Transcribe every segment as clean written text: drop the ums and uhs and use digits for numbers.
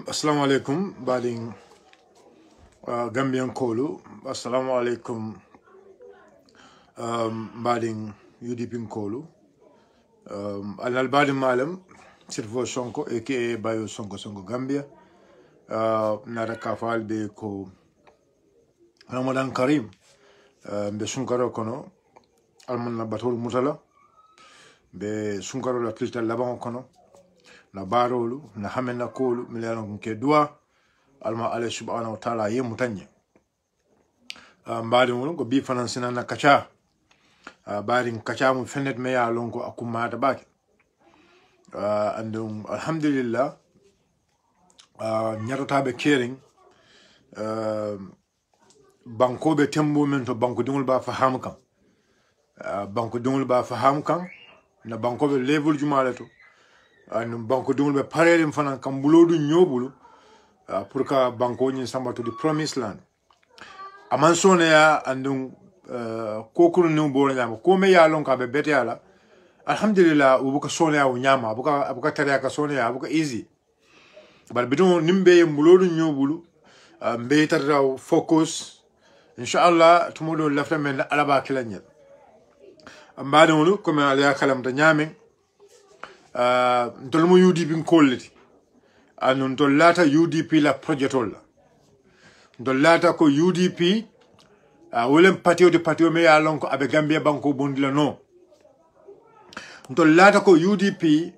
Assalamu alaikum, bading Gambian Kolu. Assalamu alaikum, bading UDP Kolu. Al bading malam, Sirvo Sonko, aka Bayo Sonko Gambia. Nara kafal be ko Ramadan Karim. Be sunkaro kono, alman na batul mutala. Be sunkaro la kilta laban kono. Na barolu na hamena kolu milano ke dua alma ala subhanahu wa ta'ala ye mutanye mbadi mo ko bi financina na kacha bari kacha mu fenet me ya lonko akuma da baki andum alhamdulillah nyarata be caring banko be tembo men to banko dingul ba faham kan banko dingul ba faham kan na banko be level jumala to and banko dum be parele fana kambulodu nyobulu pour ka banko nyi samba to the promised land aman sone ya andum kokuru nu bo nyama ko me ya lon ka be bete ala alhamdulillah ubuka sone ya nyama abuka tare ka sone ya abuka easy bar bidon nimbe mbulodu nyobulu mbe tarra focus inshallah tumodo lafta men alaba kilanya ambadolu comme ala kalam ta nyame ntolmo UDP kolliti anon tollata UDP la projetol la tollata ko UDP wolem patio me ya lonko abe Gambia banko bondila no tollata ko UDP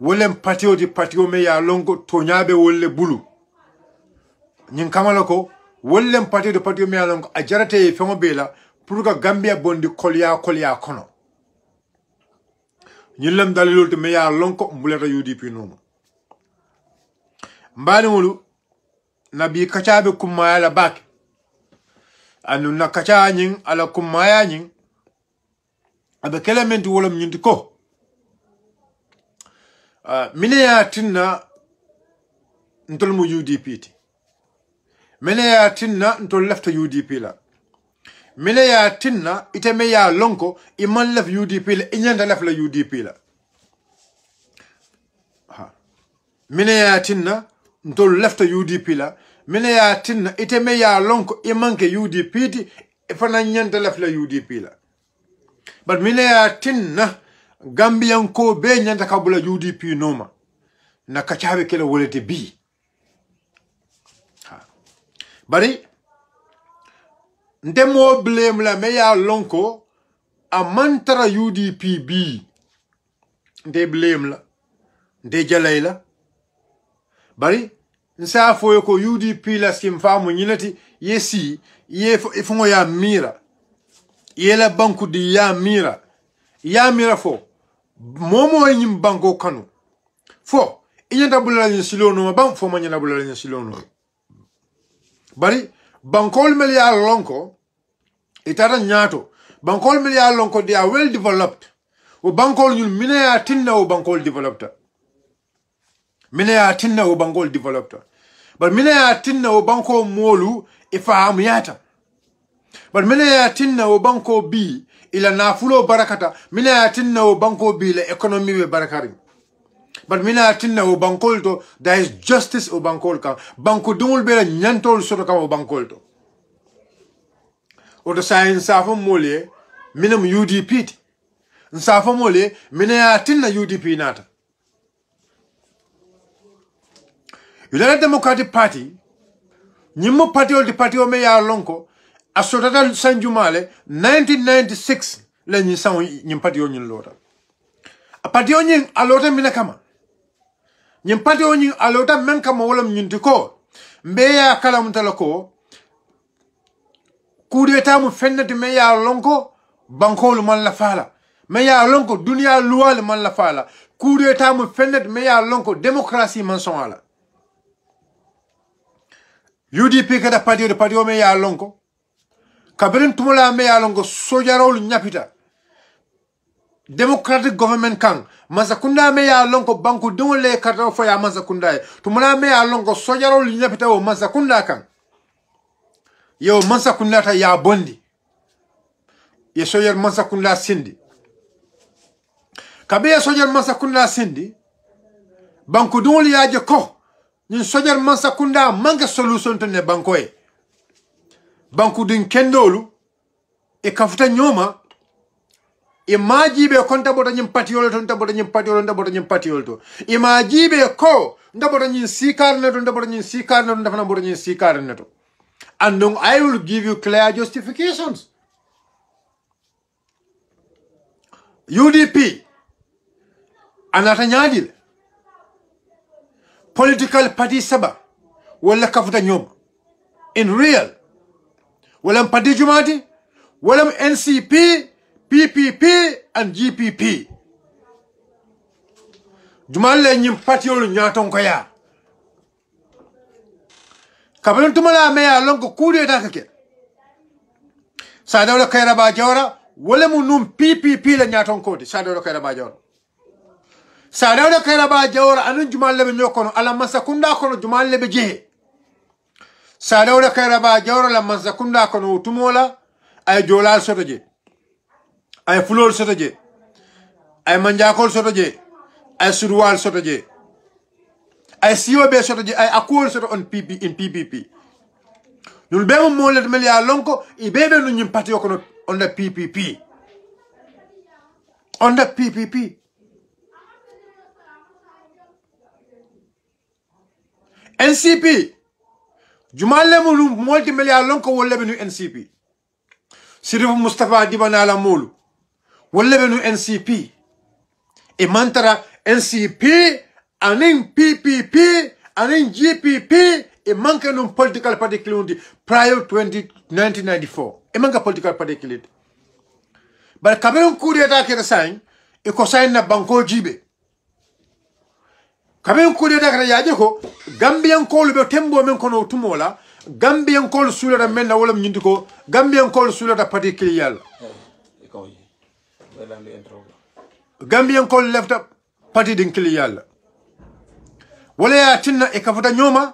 wolem patio me ya lonko tonyabe wolle bulu nyin kamala ko wolem patio me ya lonko a jarate fengo bela pour ka Gambia bondi kolya kono ñilam dalilol te me ya lonko mbulata UDP nono mbani wulu nabi kachabe kumaya la bak anu na kacha nyin ala kumaya nyin abe kelement wolom nyinti ko mine ya tinna ntol mu UDP ti mine ya tinna ntol lefta UDP la mine ya tinna ite me ya lonko iman lef UDP la inyanda lef la UDP la mine ya tinna ntol lefta UDP la mine ya tinna ite me ya lonko imanke UDP ti ifana nyanda lef la UDP la but mine ya tinna Gambian ko be nyanda kabula UDP noma na kachabe kele wolete bi bari ndemo blame la me ya lonko a mantara UDP bi nde blame la nde jalay la bari nsa foyo ko UDP la skim famu nyinati yesi ye fongo ya mira yela banku di ya mira fo momo nyim banko kanu fo inyanda bulala nsilono ban fo manyana bulala nsilono bari bankol mel ya lonko itara nyato bankol mel ya lonko they are well developed o bankol nyul mine ya tinna o bankol developed mine ya tinna o bankol developed but mine ya tinna o banko molu ifaham yata but mine ya tinna o banko bi ila nafulo barakata mine ya tinna o banko bi la economy be barakari but mina tinna o bankol to there is justice o bankol kan banko dungul be nyantol soto kan o bankol to o to science safo mole minam UDP nsafo mole mina ya tinna UDP nata United Democratic Party nyimmo party o me ya lonko asotata sanjumale 1996 le nyi san nyim party o nyin lota a party o nyin alota mina kama nyim party o nyin alota men kama wala nyinti ko mbe ya kala mutala ko coup d'état mu fennati me ya lonko bankolu man la fala me ya lonko dunia luwal man la fala coup d'état mu fennati me ya lonko démocratie man son ala UDP kada party o me ya lonko kabirin tumula me ya lonko sojarol nyapita democratic government kan masakunda me ya lonko banku dole kata fo ya masakunda tumula me ya lonko sojarol nyapita o masakunda kan yo masakunda ta ya bondi ye sojar masakunda sindi kabe sojar masakunda sindi banku dole ya je ko ñin sojar masakunda manque solution to ne bankoe banku din kendolu e kafuta nyoma e majibe konta bodo ñim patiolo to ndabodo ñim patiolo to e majibe ko ndabodo ñin sikarne to ndabodo ñin sikarne to ndafana bodo ñin sikarne to and donc I will give you clear justifications. UDP anata ñaadile political party saba wala kafuta nyoma in real wala party jumati wala NCP PPP and GPP jumalle nyim party olu nyaton ko ya kabelon tumala me ya lonko kude ta kake sadawla kayra ba jawra wala mu num PPP la nyaton ko di sadawla kayra ba jawra sadawda kayra ba jawra anun jumalle be nyokono ala masakunda kono jumalle be je sadawda kayra ba jawra la masakunda kono tumola ay jolal soto je ay fulol soto je ay manjakol soto je ay surwal soto je ay siyobe soto je ay akol soto on PPP ñul be mo molet mel ya lonko e bebe no ñim pati kono on the PPP NCP jumalle mulu molti melia lonko wolle benu NCP Sirif Mustafa Dibana la mulu wolle benu NCP e mantara NCP anin PPP anin GPP e manka non political party kilundi prior 1994 e manka political party kilid bar kaberon kudeta keta sign e ko sign na banko jibe kamen ko de dakara yaje ko gambian ko be tembo men kono tumola gambian ko sulata men na wala nyindi ko gambian ko sulata particulier gambian ko left up party din kiliyal wala ya tinna e kafuta nyoma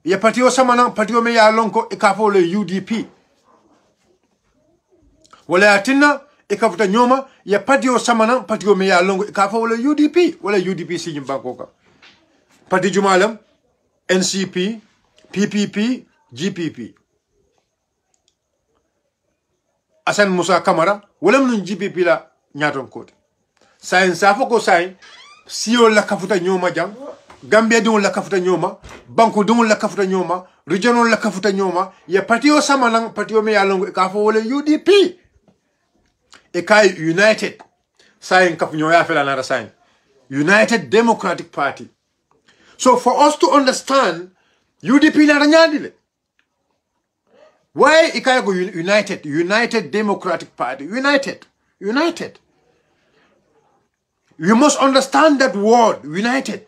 ya parti o samana parti o me ya lonko e kafo le UDP wala ya tinna e kafuta nyoma ya parti o samana parti o me ya longo e kafo le UDP wala UDP si jimba koka parti jumalam NCP PPP GPP Asan Musa Kamara wala mun GPP la nyaton kote sain safo ko sain siyo la kafuta nyoma jang Gambia dun la kafuta nyoma banku dun la kafuta nyoma regional la kafuta nyoma ya parti o samana parti o me ya longo e kafo wala UDP e kai United sain kaf nyoya fela na sain United Democratic Party. So for us to understand UDP na ranyadile why ikai go United Democratic Party United we must understand that word united,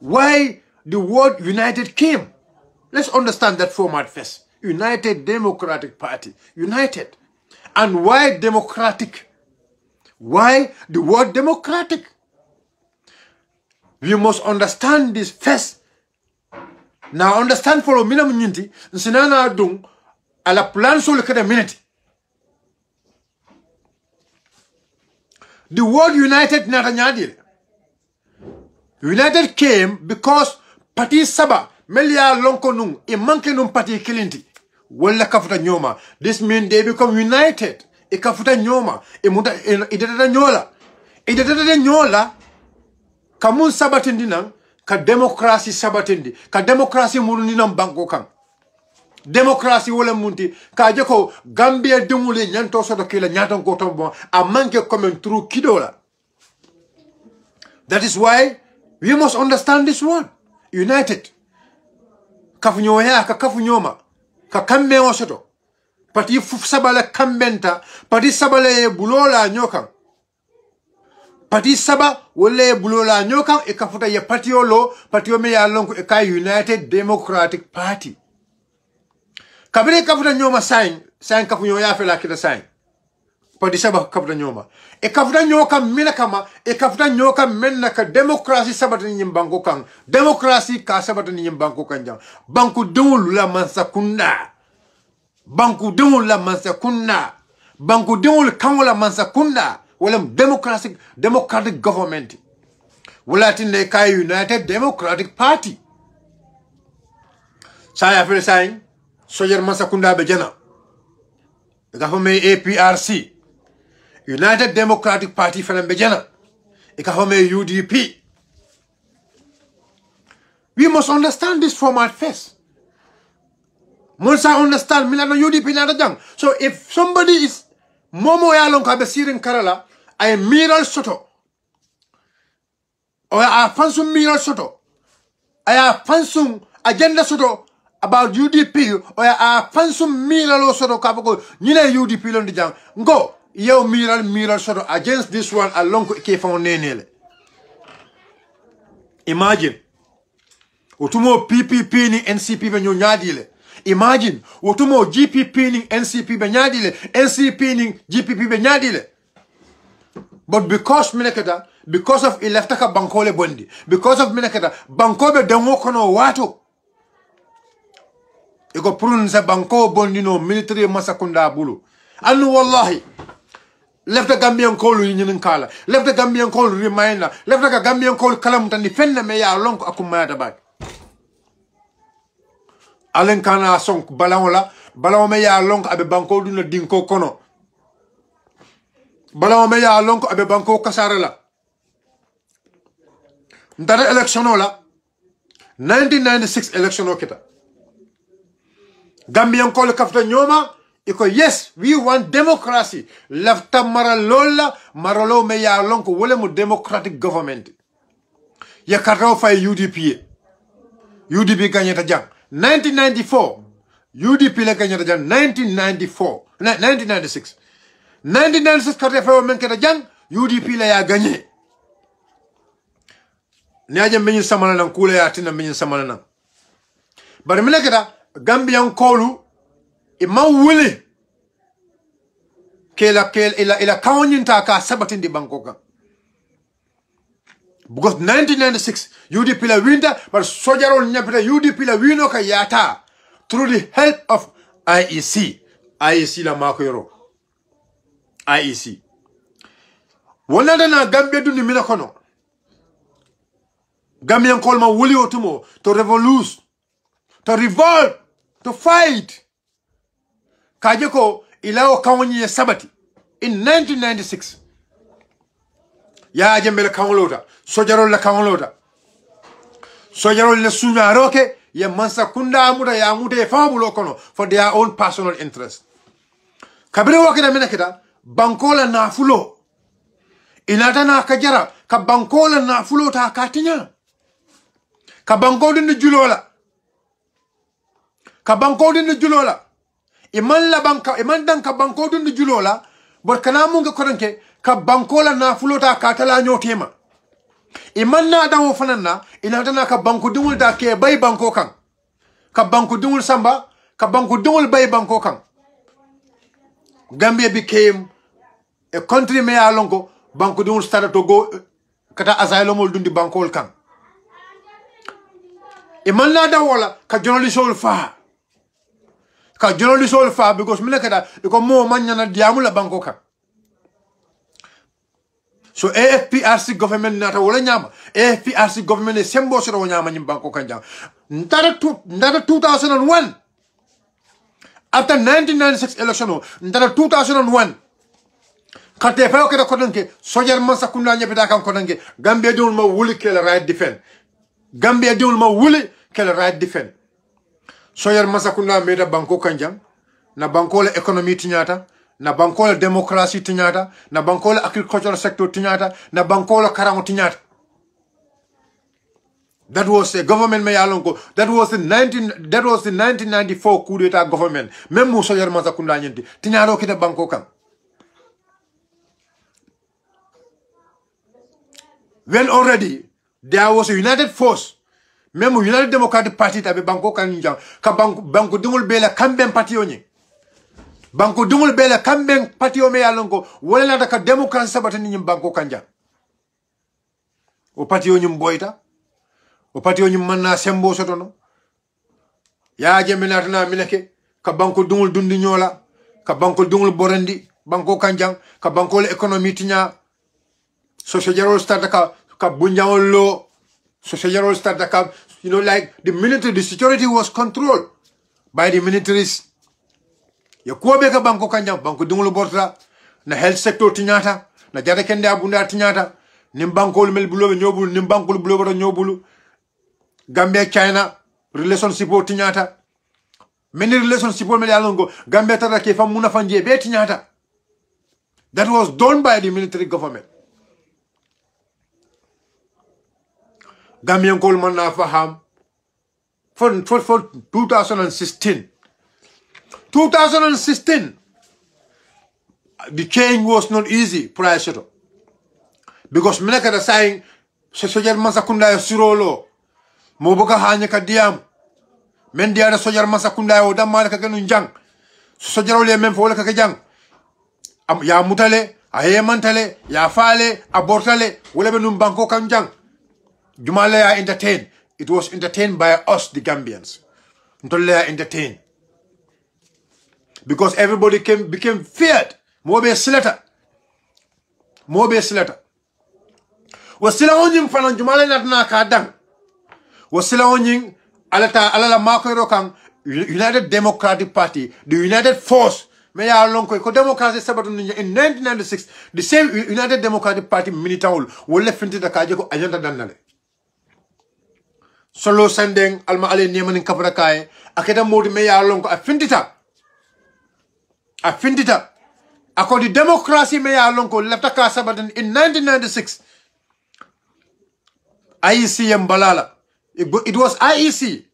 why the word united came. Let's understand that format first. United Democratic Party, united. And why democratic? Why the word democratic? We must understand this first. Now understand for a minute, nsinana dung ala plan so lekada minute. The word united natanyadil. United came because party saba melia lonko nung e manke nung party kilinti. Wala kafuta nyoma. This means they become united. E kafuta nyoma. E muta idetata nyola. Idetata nyola kamun sabatindinang ka démocratie sabatindi ka démocratie muruni nam banko kan démocratie wala munti ka je ko Gambia demule nyanto soto kila nyaton ko tombo a manke comme true kidola. That is why we must understand this one. United. Kafu nyoya ka kafu nyoma ka kambe osoto. Pati sabala kambenta pati sabala bulola nyokan. Pati saba wole bulola nyokan e kafuta ye patiolo patio me ya lonko e ka United Democratic Party. Kabire kafuta nyoma sign kafu nyoya fela kita sign. Pati saba kafuta nyoma. E kafuta nyoka mina kama e kafuta nyoka menna ka demokrasi sabata ni banko kan. Demokrasi ka sabata ni banko kan jang. Banku dungul la mansa kunda. Banku dungul la mansa kunda. Banku dungul kangola mansa kunda. Wala democratic government. Wala tinde ka United Democratic Party. Saya fere sign sojer mansa kunda be jana. Ga home APRC. United Democratic Party fana bejana. Ika home UDP. We must understand this format first. Monsa understand milano UDP na jang. So if somebody is momo ya lon ka be sirin karala ay miral soto. Or a fansum miral soto. Ay fansum agenda soto about UDP or a fansum miral soto ka ko nyine UDP lon di jang. Ngo yo miral sort against this one along ke fonenele. Imagine utumo PPP ni NCP be nyadile. Imagine utumo GPP ni NCP be nyadile, NCP ni GPP be nyadile. But because minekata, because of eleftaka bankole bondi, because of minekata bankobe dengo kono watu ego prunza banko bondi no military masakunda bulu. Anu wallahi left the Gambian call in Kala, left the Gambian call reminder, left the Gambian call calamity and defend me ya long akumada bag. Alenkana song Balaome ya long abe banko duna dinko kono. Balaome ya long abe banko kasarela. Ndara election ola 1996 election okita. Gambian call kafta nyoma. Because yes, we want democracy. Lafta maralola, maralo me ya lonko wole mo democratic government. Ya karao fa UDP. UDP ganyeta jang. 1994. UDP le ganyeta jang. 1996. 1996 karao fa menketa jang. UDP le ya ganye. Niaje menyin samana nan kule ya tina menyin samana nan. Bari meneketa Gambian kolu ima wuli ila kawanyinta ka sabatin di bankoka. Because 1996 UDP la winter but sojarol nyapita UDP la wino ka yata through the help of IEC la mako yoro IEC wala na Gambia dundi mina kono Gambian kolma wuli otumo to revolute to revolt to fight Kajeko ilao kawanyi sabati in 1996. Ya jembele kawolota, sojarol la kawolota. Sojarol le sunya roke ya mansa kunda amuda ya amude fabulo kono for their own personal interest. Kabire wakina menekita bankola na fulo. Inata na kajara ka bankola na fulo ta katinya. Ka bankola ni julola. Ka bankola ni julola. Iman la banka iman dan ka banko dundu julola bor kana munga kodanke ka banko la na fulota ka tala nyotema iman na dawo fananna ina dana ka banko dungul da ke bay banko kan ka banko dungul samba ka banko dungul bay banko kan. Gambia became a country me alongo banko dungul started to go kata asylum dundi banko kan iman na dawo la ka journalisol fa ka journalist all fa because minekada iko mo manyana diamu la banko kan. So AFPRC government nata wala nyama AFPRC government e sembo so nyama nyim banko kan jang ndara 2001 after 1996 election ndara 2001 kate fa ko ko danke sojar man sakunda nyabita kan ko danke Gambia dul ma wuli ke la right defend Gambia diul ma wuli kel right defend. Soyer Masakunda meda banko kanjang, na banko la economy tinyata, na banko la democracy tinyata, na banko la agricultural sector tinyata, na banko la karango tinyata. That was a government me yalonko. That was the 1994 coup d'etat government. Même mo Soyer Masakunda nyenti tinyaro kita banko kan. When already there was a united force, même United Democratic Party tabe banko kanjang ka banko dungul bela kamben parti onye. Banko dungul bela kamben parti o me yalonko wala na ka democracy sabatani nyim banko kanjang. O parti onye mboita. O parti onye manna sembo sotono. Ya jemena tana mineke ka banko dungul dundi nyola, ka banko dungul borendi, banko kanjang, ka banko le economy tinya. So general start ka bunjawol lo. So general start ka, you know, like the military, the security was controlled by the militaries. Ya kuobe ka banko kanjang, banko dungul borta, na health sector tinyata, na jada kende abunda tinyata, nim banko mel bulo nyobulu, nim banko bulo boro nyobulu. Gambia China relationship tinyata. Many relationship mel yalongo Gambia tara ke famuna fanje be tinyata. That was done by the military government. Gambian Coleman na faham for 2016. 2016, the change was not easy prior to, because Menaka is saying Sojar Masakunda Sirolo, Moboka Hanya Kadiam, Mendia Sojar Masakunda, or Damalaka Ganunjang, Sojarole Memfolaka Kajang, Ya Mutale, Ayemantale, Ya Fale, Abortale, Whatever Banko Kanjang. Jumalea entertained. It was entertained by us, the Gambians. Ntolea entertained. Because everybody became feared. Mobe Sleta. Mobe Sleta. Wasila onying fanan Jumale natna kadang. Wasila onying alala makero kang United Democratic Party, the United Force. May I long ko democracy sabatun in 1996, the same United Democratic Party military will left into the kajeko ajanta danale. Solo sending alma ale niemanin kaprakaye akeda modi me ya lonko afindita ako the democracy me ya lonko lefta ka sabadan in 1996 IEC mbalala it was IEC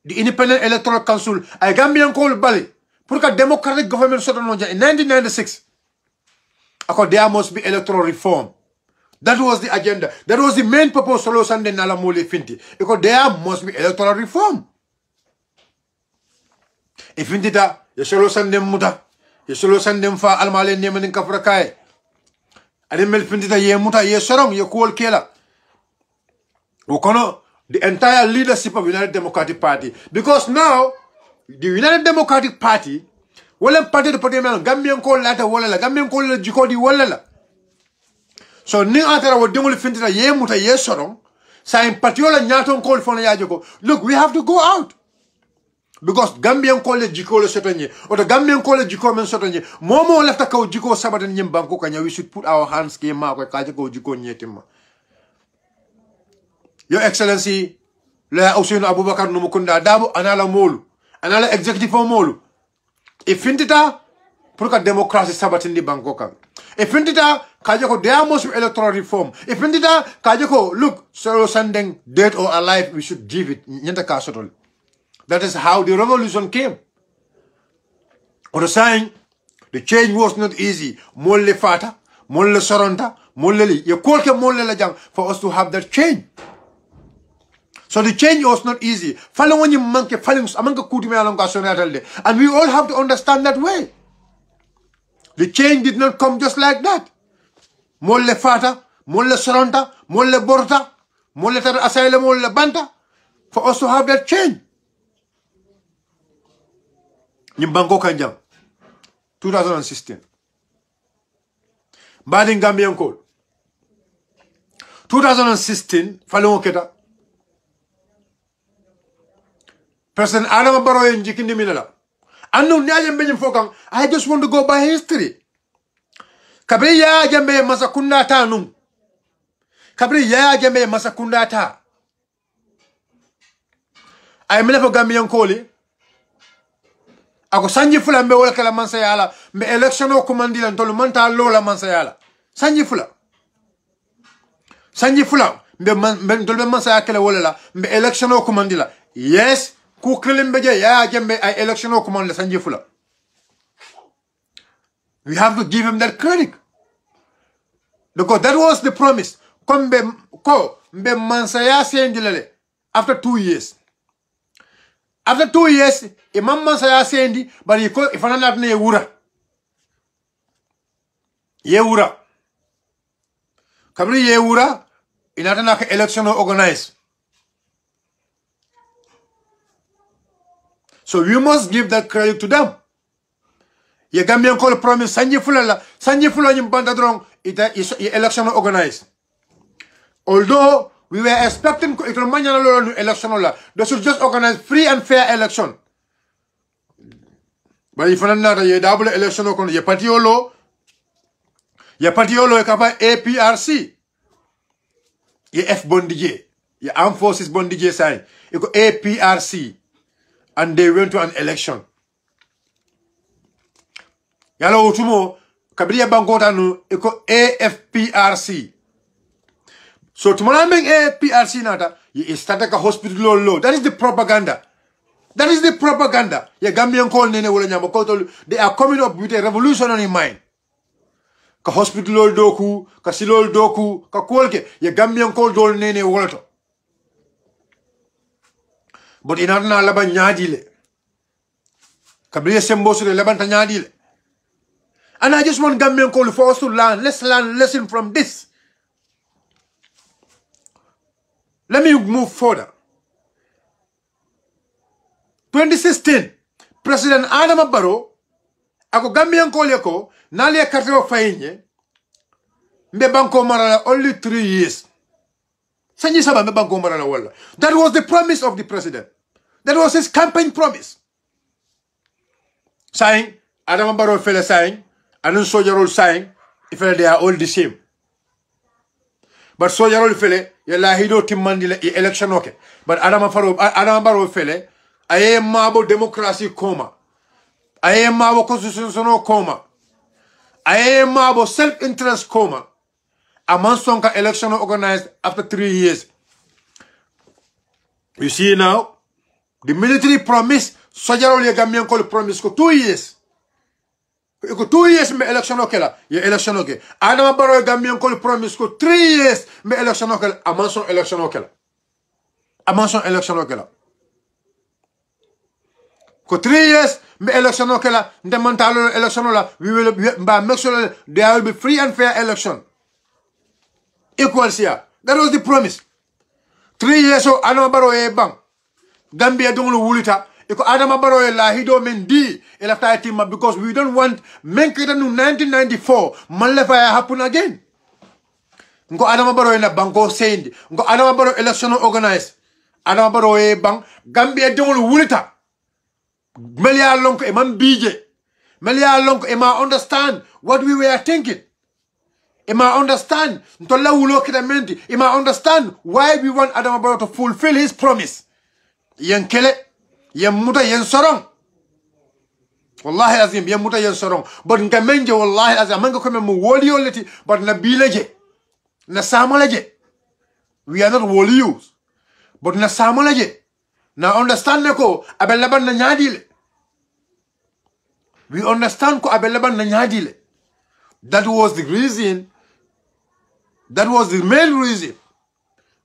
the Independent Electoral Council ay Gambian call bali pour que democratic government sotono in 1996 ako there must be electoral reform. That was the agenda. That was the main purpose of Sunday Nala Mole Finti. Because there must be electoral reform. If Fintita, you solo Sunday Muta, you solo Sunday Fa Almale Neman in Kafrakai. I didn't melt Fintita ye Muta, ye Sarong, ye cool killer. Ukono, the entire leadership of United Democratic Party. Because now, the United Democratic Party, well, party the party man, Gambian call later, Walla, Gambian call Jikodi Walla. So ni atara wo dengol fintita ye muta ye sorong sa in patiola nyaton call for yajoko. Look, we have to go out. Because Gambian college jiko le sotonye or the Gambian college jiko men sotonye momo left a ko jiko sabadan nyim banko kanya, we should put our hands ke ma ko kajako jiko nyetima. Your Excellency la Ousainou Abubakar Numukunda Darboe anala molu anala executive molu e fintita pour que democracy sabatindi banko kan e fintita kajako there must be electoral reform. If Indida kajako look, so sending dead or alive, we should give it. That is how the revolution came. Or saying the change was not easy. Molle fata, molle soronta, molle li. You call ke molle la jang for us to have that change. So the change was not easy. And we all have to understand that way. The change did not come just like that. Molle fata, molle soronta, molle borta, molle tar asylum, molle banta, for us to have that change. Nyimbango kanjang, 2016. Badin Gambian call. 2016, falong keta. President Adam Barrow in Jikindi Minala. I just want to go by history. Kabri ya jambe masakunda ta num. Kabri ya jambe masakunda ta. ay mele fo Gambian koli ako sanji fula mbe wala kala mansayala mbe election o commandila ntolu manta lola mansayala sanji fula mbe ntolu mansaya kala wala la mbe election o commandila yes ku krelimbe je ya jembe ay election o commandila sanji fula. We have to give him that credit because that was the promise. Come mbe mansaya sendilele after 2 years. After 2 years, imam mansaya sendi, but if I'm not ye wura. Kabri ye wura, inatana election organized. So we must give that credit to them. Ye Gambian call promise sanji fula nyimpanda drong ita election organized. Although we were expecting election, they should just organize free and fair election. But if not, you double election, you party yolo, you cover APRC, you F bondije, you Armed Forces bondije sign, you go APRC, and they went to an election. Yalo utumo, kabriya bangota nu, you go AFPRC. So tomorrow PRC nata you start a hospital law. That is the propaganda. That is the propaganda. Ya Gambian call nene wala nyama ko they are coming up with a revolutionary mind. Ka hospital doku, ka silol doku, ka kolke ya Gambian call dol nene wala to. But inarna laba nyadile. Kabriya sembosu le laba nyadile. And I just want Gambian call for us to learn. Let's learn lesson from this. Let me move further. 2016, President Adama Barrow, ako Gambian Koleko, nali ya karteo fainye, mbe banko marala only 3 years. Sanji saba mbe banko marala wala. That was the promise of the president. That was his campaign promise. Saying, Adama Barrow fele saying, and soldier saying, if they are all the same. But soldier fele, yala hido timmandile election okay. But Adama Barrow fele, aye mabo democracy coma. Aye mabo constitutional coma. Aye mabo self-interest coma. A mansonka election organized after 3 years. You see now, the military promise, soldier Gambian call promise for 2 years. 2 years me election okela ye election okay. Adama Barrow Gambian call promise ko 3 years me election okela amanson election okela. Amanson election okela. Ko 3 years me election okela ndemantalo election la we will make sure there will be free and fair election. Equals here. That was the promise. 3 years so Adama Barrow e bang. Gambia donglu wulita. Iko Adama Barrow la hido mendi elafta team because we don't want menkita nu 1994 manlefa happen again. Ngo Adama Barrow na banko sendi. Ngo Adama Barrow election organized. Adama Barrow e bang Gambia donglu wulita. Melia lonko e man bije. Melia lonko e ma understand what we were thinking. E ma understand ntola wulo kidamenti. E ma understand why we want Adama Barrow to fulfill his promise. Yankele Yamuta yen sorong. Wallahi azim yamuta yen sorong. But ngamenje wallahi azim manga kome mu woliolity but na bileje. Na samalaje. We are not wolius. But na samalaje. Na understand ko abelaban na nyadile. We understand ko abelaban na nyadile. That was the reason. That was the main reason.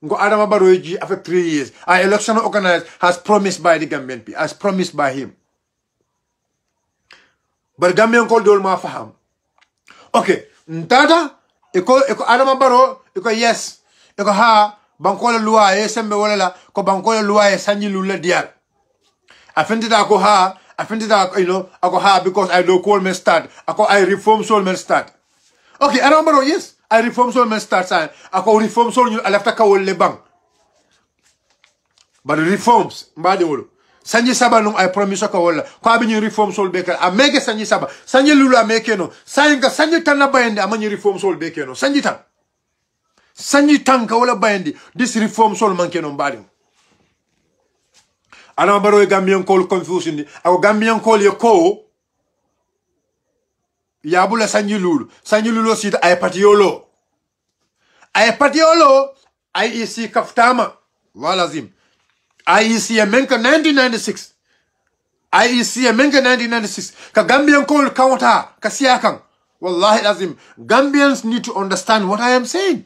Ngo Adama Barrow after 3 years. Our election organized has promised by the Gambian people, as promised by him. But Gambian called all ma faham. Okay, Ntata, iko Adama Barrow, iko yes, iko ha, bankola lua sembe wala ko bankola lua sanji lula dial. Afendida ako ha, afendida ako ha because I do call me start, I reform soul men start. Okay, Adama Barrow yes. I reform soul men start sign. I call reform soul you alafta ka wolle bang. But reforms, mbadi wolo. Sanji saba nung I promise ka wolla. Ko abini reform soul beka. A meke sanji saba. Sanji lula meke no. Sanji tan na bayende amani reform soul beke no. Sanji tan. Sanji tan ka wolla bayende. This reform soul manke no mbadi. Adama Barrow Gambian call confusion ako Gambian call ye ko yabula sanjilulu sita ay patiolo IEC kaftama walazim IEC menka 1996 IEC menka 1996 ka Gambian call counter ka siakan wallahi lazim Gambians need to understand what I am saying.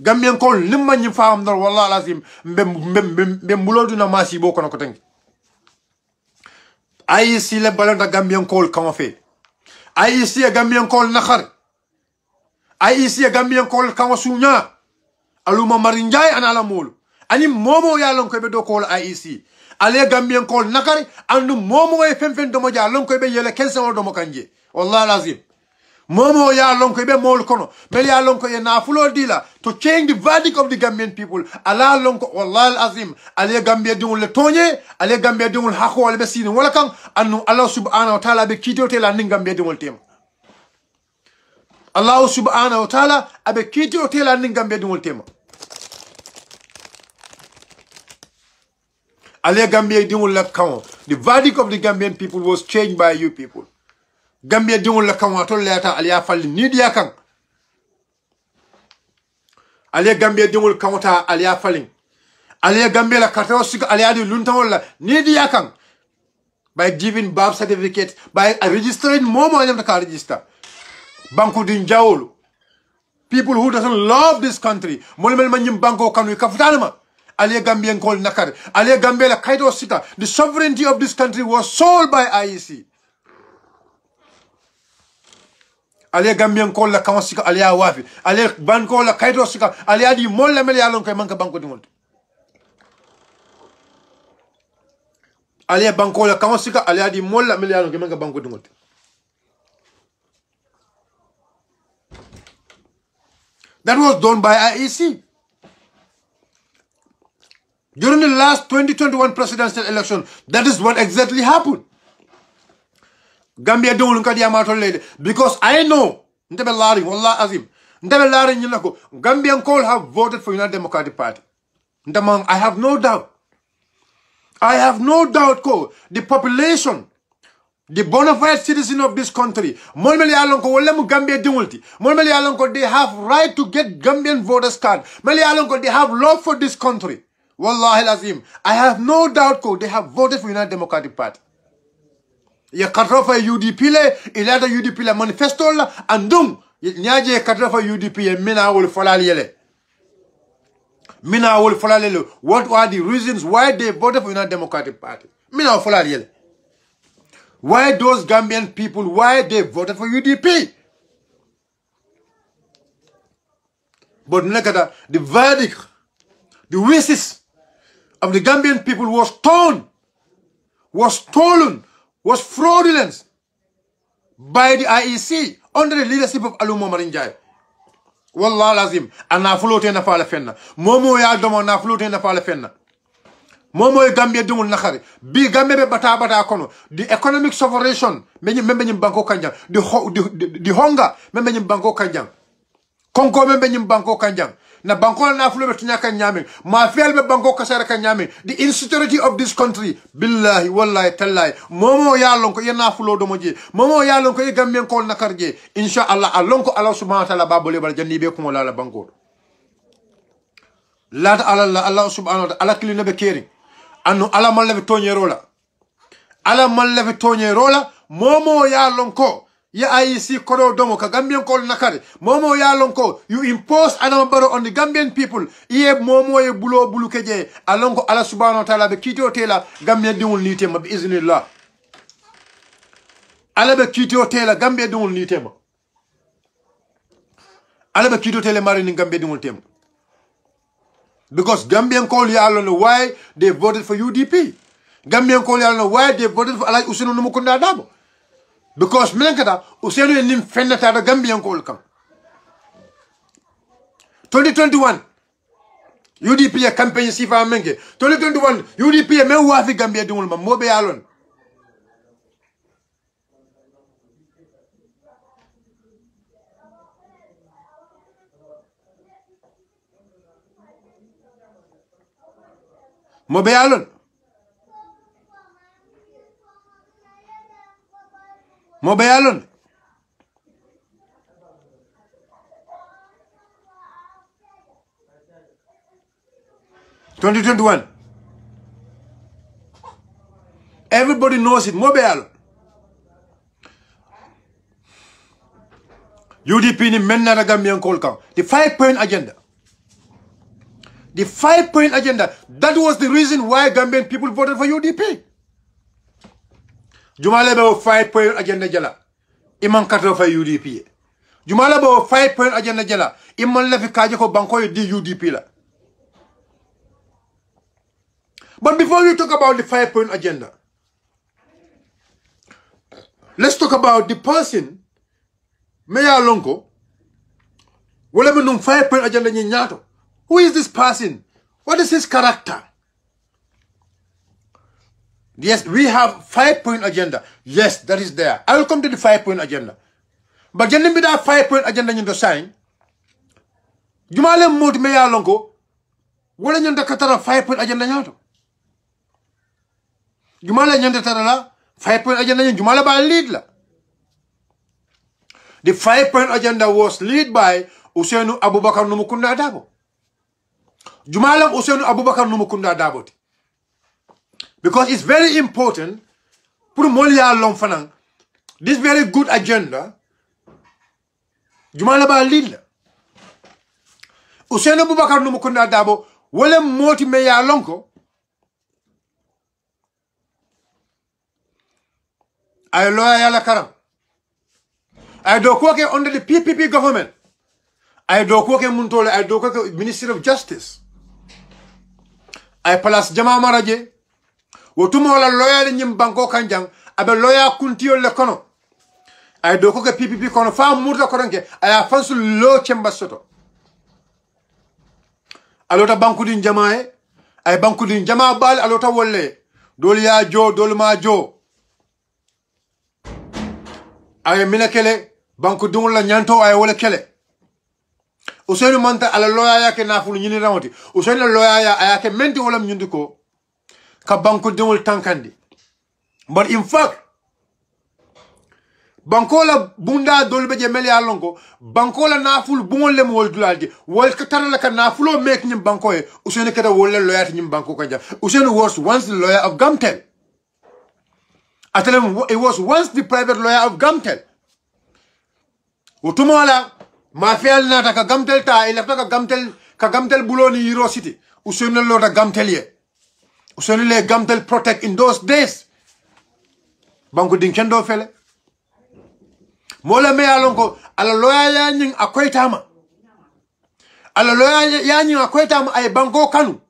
Gambian call limma ñi faam dal wallahi lazim mbe mulodu na masi boko nako tangi IEC le balanda Gambian call kan fait IEC Gambian call nakhar IEC Gambian call kan sunya aluma marinjay ana la molu ani momo ya lon ko be do call IEC ale Gambian call nakari andu momo e femfen do mo ja lon ko be yele kelsen do mo kanje wallahi lazim momo ya lon ko be mol kono mel ya lon ko ye na fulo dila to change the verdict of the Gambian people ala lon ko wallahi azim ale Gambia dingul le tonye ale Gambia dingul hako wala be sini wala kan annu Allah subhanahu wa ta'ala be kitote la ning Gambia dingul tem Allah subhanahu wa ta'ala abe kitote la ning Gambia dingul tem ale Gambia dingul la kan the verdict of the Gambian people was changed by you people. Gambia dingul la kan wato leta aliya falli nidiya kan aliya Gambia dingul kan wata aliya falling aliya Gambia la kartawo sika aliya di luntawol la nidiya kan by giving birth certificate by registering momo anyam ta register banku din jawolu people who doesn't love this country molmel manyim banko kanu kafutanama aliya Gambian call nakar aliya Gambia la kaito sika the sovereignty of this country was sold by IEC. Ale Gambian call la kansika aliya wafi ale banko la kaito sika aliya di molla mel yalon koy manka banko dimol ale banko la kansika aliya di molla mel yalon koy manka banko dimol. That was done by IEC during the last 2021 presidential election. That is what exactly happened. Gambia don't look at the amount because I know Ndebe Lari, Wallah Azim, Ndebe Lari Nilako, Gambian call have voted for United Democratic Party. Ndamang, I have no doubt. I have no doubt, ko the population, the bona fide citizen of this country, Molmeli Alonko, Wolemu Gambia Dumulti, Molmeli Alonko, they have right to get Gambian voters card. Meli Alonko, they have love for this country. Wallahi Azim, I have no doubt, ko they have voted for United Democratic Party. Ya katrofa UDP le ilata UDP la manifesto la andum nyaje katrofa UDP ye mina wol falal yele mina wol falal yele. What are the reasons why they voted for United Democratic Party? Mina wol falal yele. Why those Gambian people, why they voted for UDP? But nakada the verdict, the wishes of the Gambian people was stolen, was fraudulent by the IEC under the leadership of Aluma Marinjai. Wallah lazim, and na flote na fala fenna. Momo ya domo na flote na fala fenna. Momo e Gambia dumul nakhari. Bi Gambia be bata kono. The economic sufferation, membe nyim banko kanjang. The hunger, membe nyim banko kanjang. Konko membe nyim banko kanjang. Na banko na fulo be tunyaka nyame ma fel be banko kasara ka nyame. The insecurity of this country billahi wallahi tallahi momo ya lonko yena fulo do moje momo ya lonko e Gambian ko nakarje insha Allah alonko Allah subhanahu wa ta'ala babole bal janni be ko la banko la Allah subhanahu wa ta'ala kilina be kering anu ala man leve toñerola ala man leve toñerola momo ya lonko ya IEC kodo domo ka Gambian ko nakare momo ya lonko you impose Adama Barrow on the Gambian people iye momo ye bulu keje alonko ala subhanahu wa ta'ala be kito tela Gambia dimul nitema bi iznillah ala be kito tela Gambia dimul nitema ala be kito tela mari ni Gambia dimul tema because Gambian call ya know why they voted for UDP. Gambian call ya know why they voted for Ousainou Numukunda Darboe. Because Melenkata, Ousainou nim fennata da Gambian call kam. 2021, UDP a campaign sifa menke. 2021, UDP a men wafi Gambia dumul ma mobe alon. mo be yalon mo be yalon 2021 everybody knows it mo be yalon UDP ni menna da Gambian Kolkan. The 5-point agenda. The 5-point agenda. That was the reason why Gambian people voted for UDP. Jumala be 5-point agenda jala. Iman kato for UDP. Jumala be 5-point agenda jala. Iman lefi kaje ko banko di UDP la. But before we talk about the 5-point agenda, let's talk about the person Meya Lonko, wala mo nung 5-point agenda niya nyato. Who is this person? What is his character? Yes, we have 5-point agenda. Yes, that is there. I will come to the 5-point agenda. But jende mi da 5-point agenda nyo sign. Jumale moti Meya Lonko, wala nyo katara 5-point agenda nyato. Jumale nyo katara la 5-point agenda nyo. Jumale ba lead la. The 5-point agenda was led by Ousainou Abubakar Numukunda Darboe. Jumalam Ousainou Abubakar Numukunda Darboe. Because it's very important pour Molia Lomfanang, this very good agenda, Jumalaba lead. Ousainou Abubakar Numukunda Darboe, wale moti Meya Lonko, ay lawyer la karam. I do work under the PPP government. I do work Muntole. I do work Ministry of Justice. I palas Jama Maraje. Wotumola lawyer nyim banko kanjang. Abe lawyer kuntio le kono. I do work PPP kono. Fa murta koranke. I afansu low chemba soto. Alota banku din jama e. I banku din jama bal alota wolle. Doli ya jo, doli ma jo. Ay minakele. Banku dungul la nyanto ay wala kele. Ousainou manta ala loya yake nafulu nyini rawti. Ousainou loya ya ayake menti wala mnyundiko. Ka banku dungul tankandi. But in fact, banko la bunda dolbe je meli alongo. Banko la nafulu bungol lem wol dulaldi. Wol katara la ka nafulo mek nyim banko e. Ousainou keda wole loya ti nyim banko kanja. Ousainou was once the lawyer of Gamtel. I tell him, it was once the private lawyer of Gamtel. Utumola mafia nata ka Gamtel ta ilafta ka Gamtel buloni Euro City. Ousainou lota Gamtel ye. Ousainou le Gamtel protect in those days. Banku dinkendo fele. Mola me alonko ala loya ya nying akoitama. Ala loya ya nying akoitama ay banko kanu.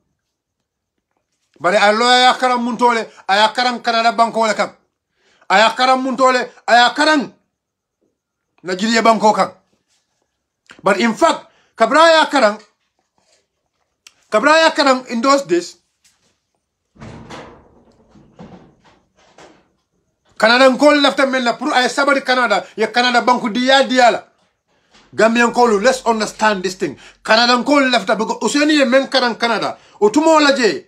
Bari ala loya ya karam muntole aya karam Canada banko le kam. Aya karam muntole aya karam Nigeria banko kan. But in fact, Kabraya Karang in those days, Canada call left a men pour I sabari Canada, ye Canada banku diala. Gambian call, let's understand this thing. Canada call left a because Ousainou men Karang Canada. Otumo la je.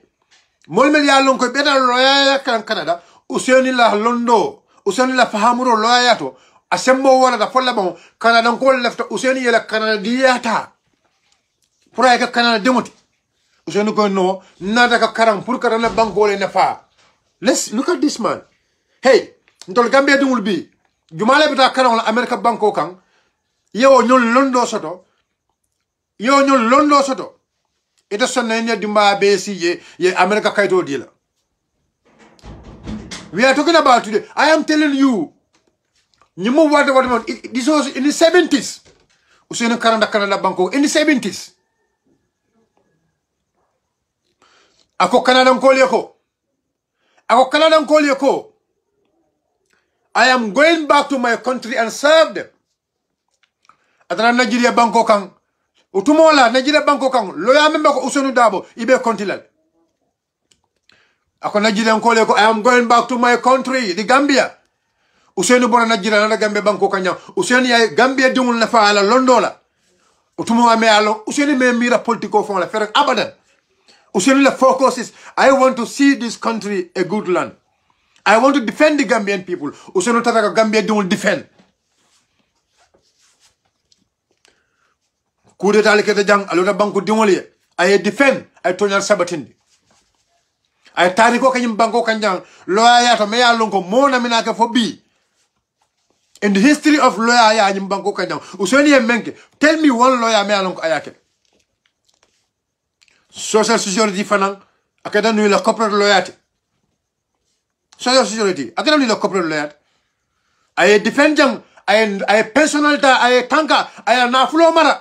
Molmel ya lonko beta loya Karang Canada. Ousainou la londo. Ousainou la fahamuro loya to. Asembo wala da folla bon Canada ko lefta Ousainou yela Canada diata pour ay ka Canada demoti Ousainou ko no nada ka karam pour Canada banko le nafa. Let's look at this man. Hey, ntol Gambia dumul bi jumale bita karam la America banko kan yo ñol londo soto ita sonna ne dimba be si ye America kayto dila. We are talking about today. I am telling you this was in the 70s. Ousainou Canada banko in the 70s. Ako Canada ko. I am going back to my country and serve them. Adana Nigeria banko kang. Utumola Nigeria banko kang. Loya member ko Ousainou Darboe ibe kontilal. Ako Nigeria ko I am going back to my country, the Gambia. Ousainou bona Nigeria na Gambia banko kanya. Ousainou ya Gambia dingul na fa ala londola. Utumo ame alo Ousainou me mira politiko fon la fer abadan. Ousainou the focus is, I want to see this country a good land. I want to defend the Gambian people. Ousainou tataka Gambia don't defend. Coup d'état le jang alota banko dingoli ay defend ay toñal sabatindi. Ay tariko kanyim banko kanjang lawyer to me ya lonko mona minaka fo bi. In the history of lawyer ya nyim banko kanjang Ousainou ye menke tell me one lawyer me ya lonko ayake. Social security fanan akada nuy la corporate loyalty. Social security akada nuy la corporate loyalty. Ay defend jang ay personal ta ay tanka ay na fulo mara.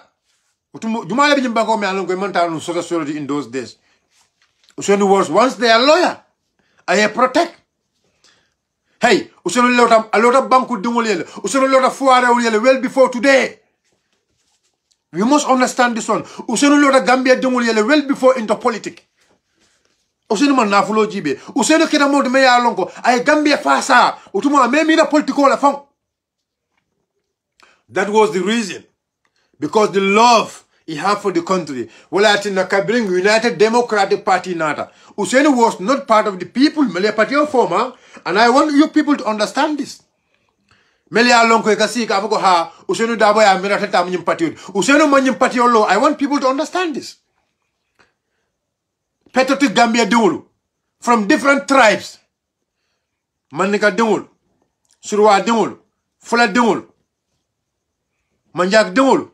Jumala bi nyimbanko me alon ko mental social security in those days. Ousainou was once their lawyer. I protect. Hey, Ousainou lota a lot of banku dingol yele. Ousainou lota fuara yele well before today. We must understand this one. Ousainou lota Gambia dingol yele well before into politics. Ousainou man nafulo jibe. Ousainou keda mod me ya lonko ay Gambia fasa. Utuma me mi na politiko la fang. That was the reason. Because the love he had for the country. Well, I think that bring United Democratic Party nata. Ousainou was not part of the people. Mele party of former, and I want you people to understand this. Mele alonko ekasi ka afoko ha. Ousainou Darboe ya mera teta mnyim party. Ousainou manyim party olo. I want people to understand this. Patriotic Gambia dingulu from different tribes. Manika dingulu, Surwa dingulu, Fula dingulu, Manjak dingulu.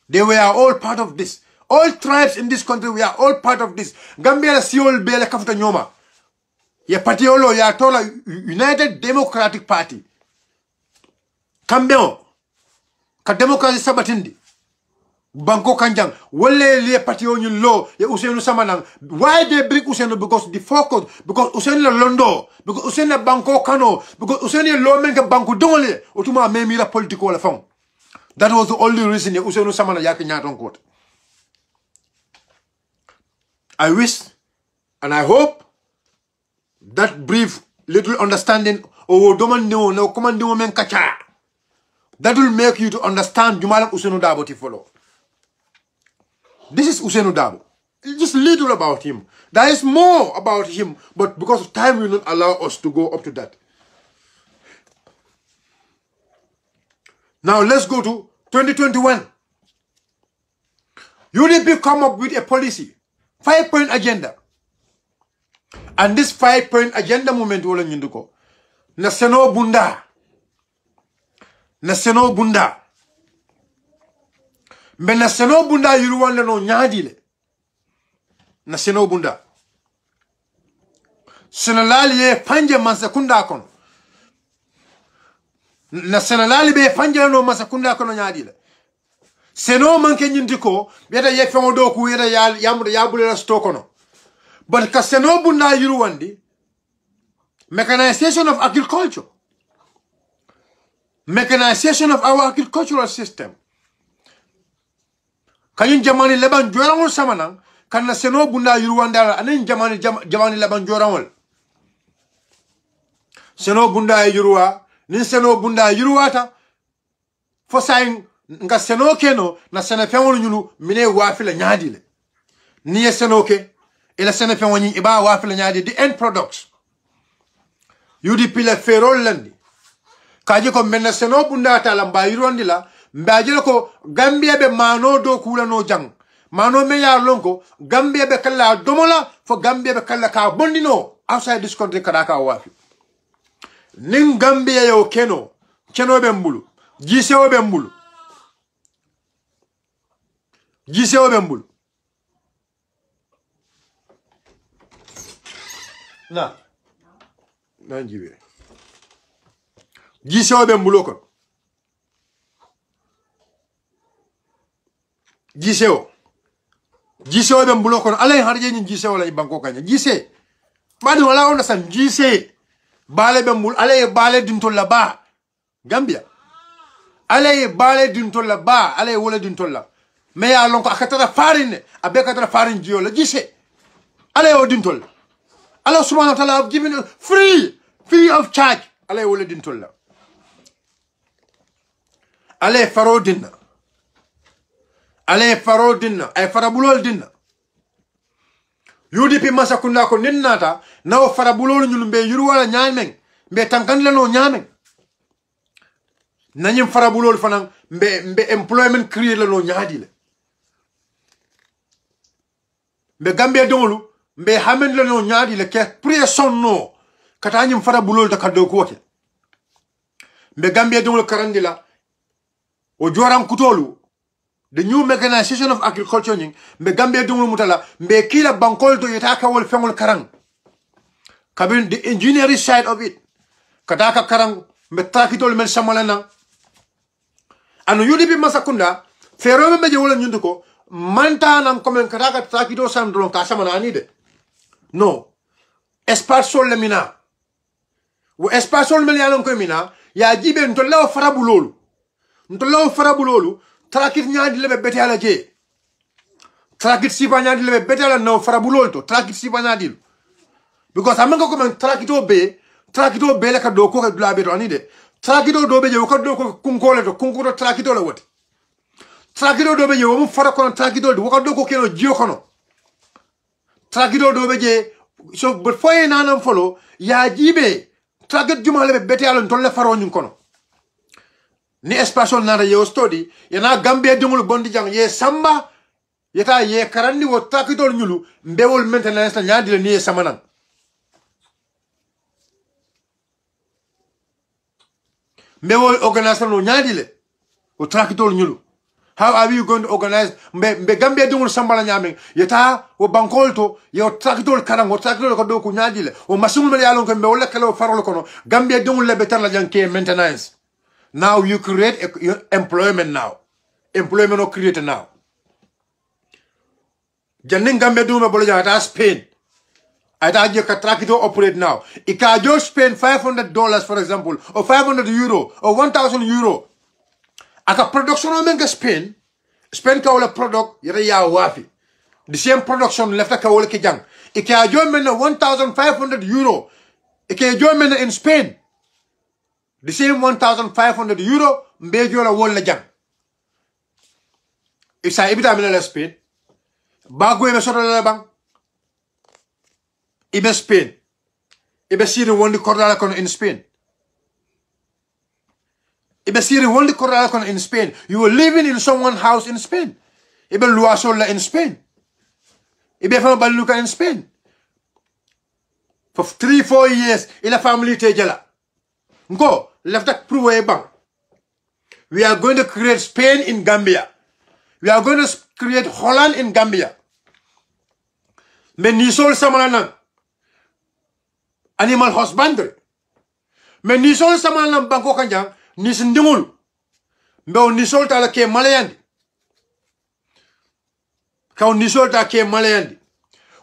They were all part of this. All tribes in this country, we are all part of this. Gambia la siol bele kafuta nyoma. Ya parti olo ya tola United Democratic Party. Kambeo. Ka democracy sabatindi. Banko kanjang. Wale liye parti onyu lo. Ya Ousainou samanang. Why they bring Ousainou? Because the focus. Because Ousainou la londo. Because Ousainou la banko kano. Because Ousainou lo menke banko dongole. Otuma memi la politiko la fong. That was the only reason Ousainou samana yake nyaton court. I wish and I hope that brief little understanding or no command men kacha. That will make you to understand Jumalam Ousainou Darboe to follow. This is Ousainou Darboe. It's just little about him. There is more about him, but because of time will not allow us to go up to that. Now let's go to 2021. UDP come up with a policy, 5-point agenda. And this 5-point agenda movement wala nyinduko. Na seno bunda. Na seno bunda. Mbe na seno bunda yuruwanda no nyadile. Na seno bunda. Senalali ye panje mansakunda kono. Na senalali be panje no mansakunda kono nyadile. Seno manke nyindiko beta ye fengo doku yeda yabule la stokono. But ka seno bunda yuruwandi mechanization of agriculture. Mechanization of our agricultural system. Kanyin jamani leban jorawol samanang kana seno bunda yuruwanda anen jamani leban jorawol. Seno bunda yuruwa nin seno bunda yuruwata fo sayin nga seno keno na seno fenwol nyulu mine wafila nyadile. Niye seno ke ila seno fenwol nyi iba wafila nyadi the end products. UDP le ferol landi. Kaji ko menna seno bunda ta lamba yuruwandi la mbajelo ko Gambia be mano do kula no jang. Mano me ya lonko Gambia be kala domola fo Gambia be kala ka bondino outside this country kadaka wafi. Nin Gambia yo keno be mbulu. Giseo be mbulu. Giseo be mbulu. Na. Nanjibe. Giseo be mbulu ko. Giseo be mbulu ko alay harje ni giseo la banko kanya. Gise. Badu wala ona san gise. Bale be mbulu alay bale dintolla ba. Gambia. Alay bale dintolla ba, alay wala dintolla. Me ya lonko akatara farine, abe katara farine jiyo la gise. Alay o dintolla. Allah subhanahu wa ta'ala have given you free of charge. Alay wala dintolla. Alay faro dinna. ale faro dinna ay farabulol dinna UDP Masakunda ko ninnata nawo farabulol nyul be yuru wala nyaamen be tankan la no nyaamen nanyim farabulol fanan be employment create la no nyaadi le be Gambia dongolu be hamen la no nyaadi le ke pression no kata nyim farabulol ta kaddo ko ke be Gambia dongolu karandila o joran kutolu the new mechanization of agriculture nying be Gambia dongolu mutala be kila bankol to yata kawol fengol karang kabin the engineering side of it kata ka karang be takitol men samalana anu UDP Masakunda fero me je wala nyunduko manta nan komen kata ka takito sandron ka samana ani de no espace le mina wo espace le yalon ko mina ya jibe ntolaw farabulolu trakit nyaadi lebe beti ala je trakit sipa nyaadi lebe beti ala no farabulol to trakit sipa nyaadi because amanga ko men trakito be la ka do ko ka dula be to ani de trakito do be je ko do ko kunkole to kunkuto trakito la woti trakito do be je wo mu fara ko trakito do ko do ko keno jio kono trakito do be je so but foye nanam folo ya jibe trakit juma lebe beti ala tolle faro nyun kono ni espace nara yo study yana Gambia dingul bondi jang ye samba yeta ye karandi wo trakito nyulu mbewol maintenance la nyaadi le ni samanan mbewol organisation no nyaadi le wo trakito nyulu how are we going to organize mbe Gambia dingul sambala nyamen yeta wo bankol to yo trakito karang wo trakito ko do ko nyaadi le wo masumul me yalon ko mbewol kala farol kono Gambia dingul le betar la janke maintenance. Now you create employment now. Employment no create now. Janin Gambia duma boloja ata Spain. Ata je ka trakito operate now. Ika jo spend $500 for example or €500 or €1,000. Aka production o menga Spain ka wala product yara ya wafi. The same production left ka wala ki jang. Ika jo men €1,500. Ika jo men in Spain. The same €1,500 mbejo la wol la jang. Isa ibita mina la Spain. Bago ebe soto la bang. Ibe Spain. Ibe siri wondi kordala kono in Spain. Ibe siri wondi kordala kono in Spain. You were living in someone's house in Spain. Ibe luaso la in Spain. Ibe fama baluka in Spain. For 3-4 years, ila family te jala. Go. Left that prove bang. We are going to create Spain in Gambia. We are going to create Holland in Gambia. Men nisol samalana animal husbandry. Men nisol samalana banko kanjang nisindingul. Mbe nisol tala ke malayandi. Ka nisol ta ke malayandi.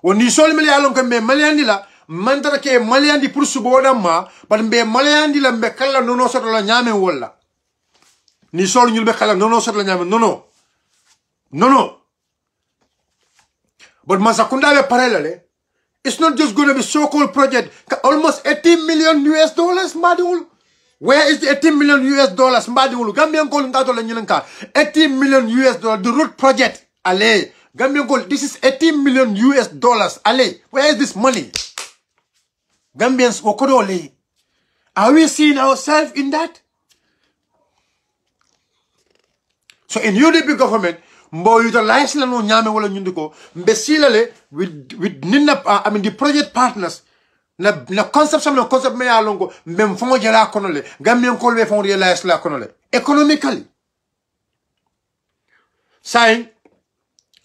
O nisol mele alon ke me malayandi la. Mantara ke malayandi pour suboda ma but mbe malayandi la mbe kala nono soto la nyame wala ni sol ñul be kala nono soto la nyame no but Masakunda be parallel it's not just going to be so-called project almost $18 million mbadiwul. Where is the $18 million mbadiwul? Gambian call ngato la ñilanka $18 million the road project ale Gambian call this is $18 million ale where is this money? Gambians, are we seeing ourselves in that? So in UDP government, mbo utilize la no nyame wala nyundiko mbe silale with nina the project partners na concept me alongo mbe mfongo jela konole Gambian ko be fon realize la konole economically. Saying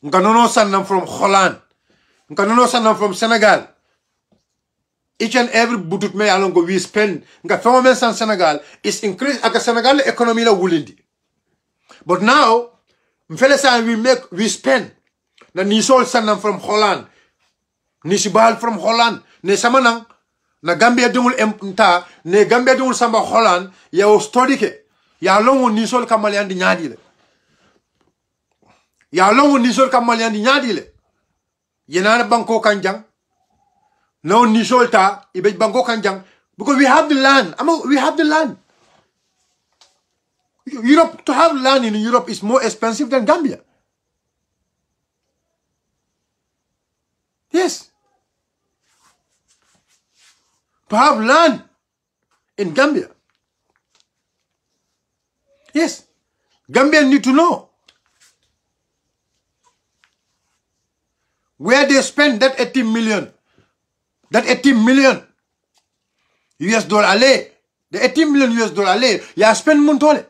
nganono sanam from Holland, nganono sanam from Senegal. Each and every butut me alongo we spend nga phenomenon san Senegal is increased aka Senegal economy la wulindi. But now we spend na nisol sanam from Holland, nisibal from Holland, ne samanang na Gambia dungul emta ne Gambia dungul samba Holland ya o study ke ya longo nisol kamaliandi nyadi le. Ya longo nisol kamaliandi nyadi le. Yenana banko kanjang no nisolta ibe bango kanjang because we have the land. We have the land. Europe, to have land in Europe is more expensive than Gambia. to have land in Gambia. Yes, Gambians need to know where they spend that 18 million. That 18 million US dollar alley. The 18 million US dollar alley. You spend Montole.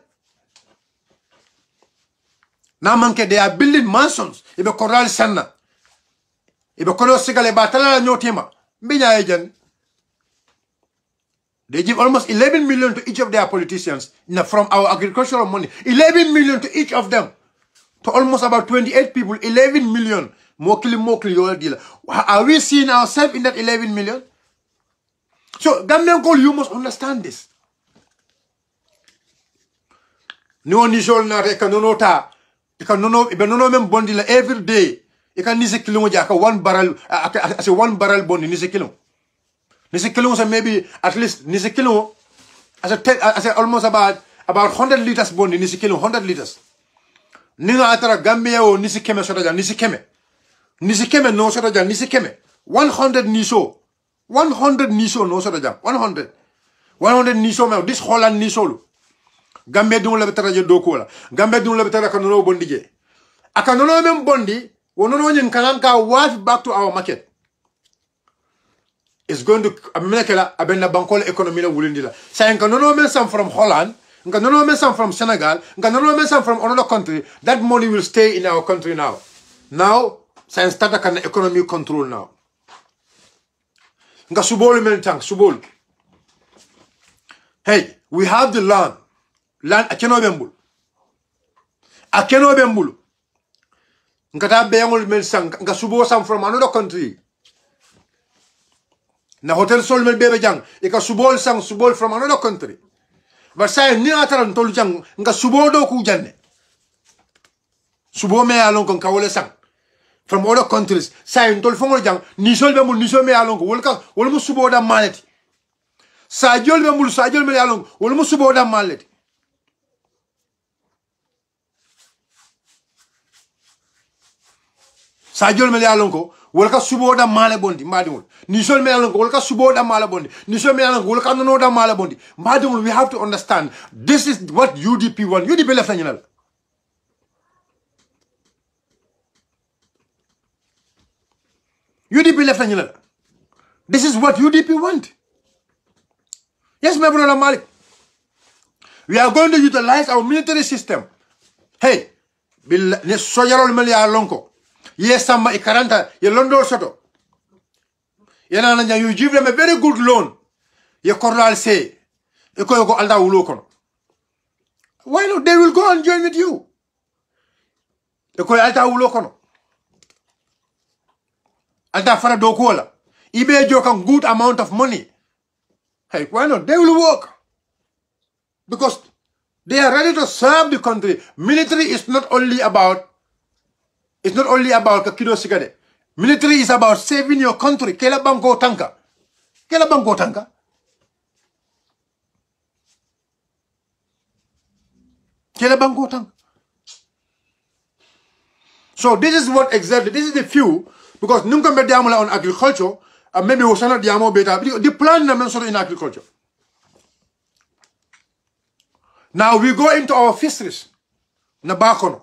Now, manke, they are building mansions. Ibe Coral Sana. Ibe Kolo Sigale Batala Nyotema. Binya agent. They give almost 11 million to each of their politicians from our agricultural money. 11 million to each of them. To almost about 28 people, 11 million. Mokli, are we seeing ourselves in that 11 million? So, Gambian call, you must understand this. No nijol na rekanono ta. Ikanono mem bondi la every day. Ikan nise kilo jaka 1 barrel, as a 1 barrel bondi nise kilo. Nise kilo so maybe at least nise kilo as a almost about 100 liters bondi nise kilo 100 liters. Nina atara Gambia o nise keme sodaja nise keme. Nise keme no sodaja nise keme. 100 niso. 100 niso no sodaja 100. 100 niso me this Holland niso. Gambia dun la betara je doko la. Gambia dun la betara kanono bondi je. Akanono mem bondi wonono nyin kananka wash back to our market. It's going to America abena bankole economy la wulindila. Say kanono men some from Holland, kanono men some from Senegal, kanono men some from another country. That money will stay in our country now. Now, science start can economy control now. Nga subol men tank subol. Hey, we have the land. Land akeno bembul. Akeno bembul. Ngata beyangol men sang nga subo sam from another country. Na hotel sol men bebe jang ika subol sang subol from another country. But say ni ataran tolu jang nga subo do ku janne. Subo me alon kon kawole sang from other countries. Say tol fongol jang ni sol bembul ni sol me alon ko wol mu subo da maleti. Sa jol bembul sa jol me alon wol mu subo da maleti. Sajol me alonko wolka subo da male bondi madimul nisol me alonko wolka subo da male bondi nisol me alonko wolka no da male bondi madimul. We have to understand this is what UDP want. UDP left na UDP left na this is what UDP want. Yes, my brother Malik, we are going to utilize our military system. Hey, bil ne sojarol me alonko yes, some Ikaranta, ye London Soto. You give them a very good loan. Ye Coral say, you go Alda Ulokon. Why not? They will go and join with you. You go Alda Ulokon. Alda Faradokola. Ibe joke a good amount of money. Hey, why not? They will work. Because they are ready to serve the country. Military is not only about Kakido Sigade. Military is about saving your country. Kela banko tanka. Kela banko tanka. Kela banko tanka. So this is what exactly, this is the few, because nunca me diamola on agriculture, and maybe we not diamo beta. The plan na mentioned in agriculture. Now we go into our fisheries. Na bakono.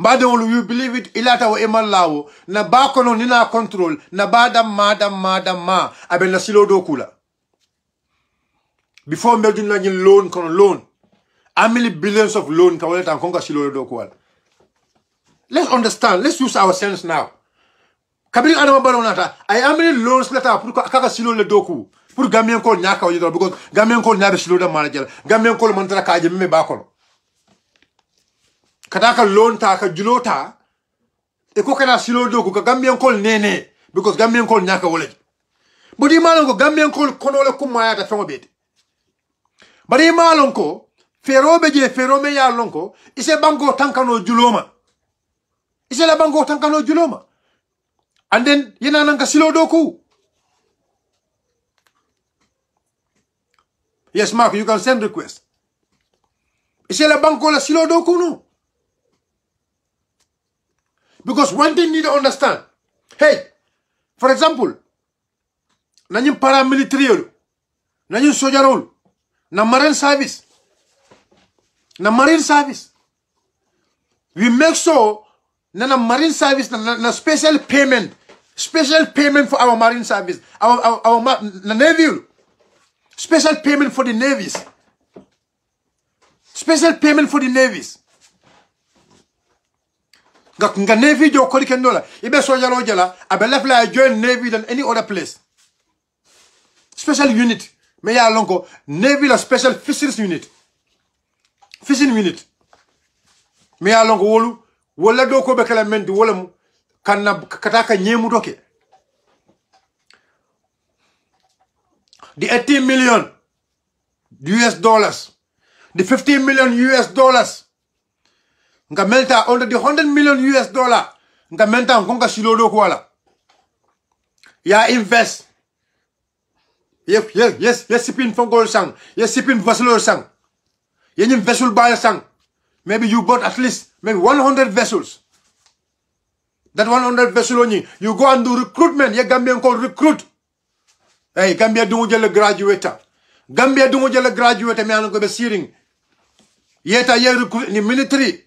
Madam, we believe it ilata wa emal lawo na bakono nina control na madam ma abel silo do kula. Before melding la loan kono loan. How many billions of loan kawaleta and konga silo do kula. Let's understand, let's use our sense now. Kabili adama balonata, I how many loans leta pour kaka silo le doku pour Gambian ko nyaka o yidro because Gambian ko nyabe silo da manager. Gambian ko mantara kaje me bakono. Kataka loan ta ka julota e ko kana silo doku ka Gambian call nene because Gambian call nyaka wole but imalon ko Gambian call kono le kumaya ta famo beti but imalon ko ferobe je ferome ya lonko ise bango tankano juloma ise la bango tankano juloma and then yena nan ka silo doku. Yes, Mark, you can send request. Ise la bango la silo doku no. Because one thing you need to understand. Hey, for example, Nanyin paramilitary, nanyin sojarol, na marine service. Na marine service. We make sure na marine service na special payment for our marine service, our navy. Special payment for the navies. Special payment for the navies. Nga navy jo kodi kendola. Ibe sojalo jala. Abe left like join navy than any other place. Special unit. Me ya lonko navy la special fisheries unit. Fishing unit. Me ya lonko wolu. Wala do ko bekala mendi wala mu. Kana kataka nyemu doke. The 18 million US dollars. The 15 million US dollars. Nga melta under the 100 million US dollar. Nga melta ngonga silodo kwala. Ya invest. Yes, sipping for gold sang. Yes, sipping vessel sang. Yes, vessel buyer sang. Maybe you bought at least maybe 100 vessels. That 100 vessel only. You go and do recruitment. Yeah, Gambian called recruit. Hey, Gambia don't get a graduator. Gambia don't get a graduator. Me anu go be searing. Yeta ye recruit in the military.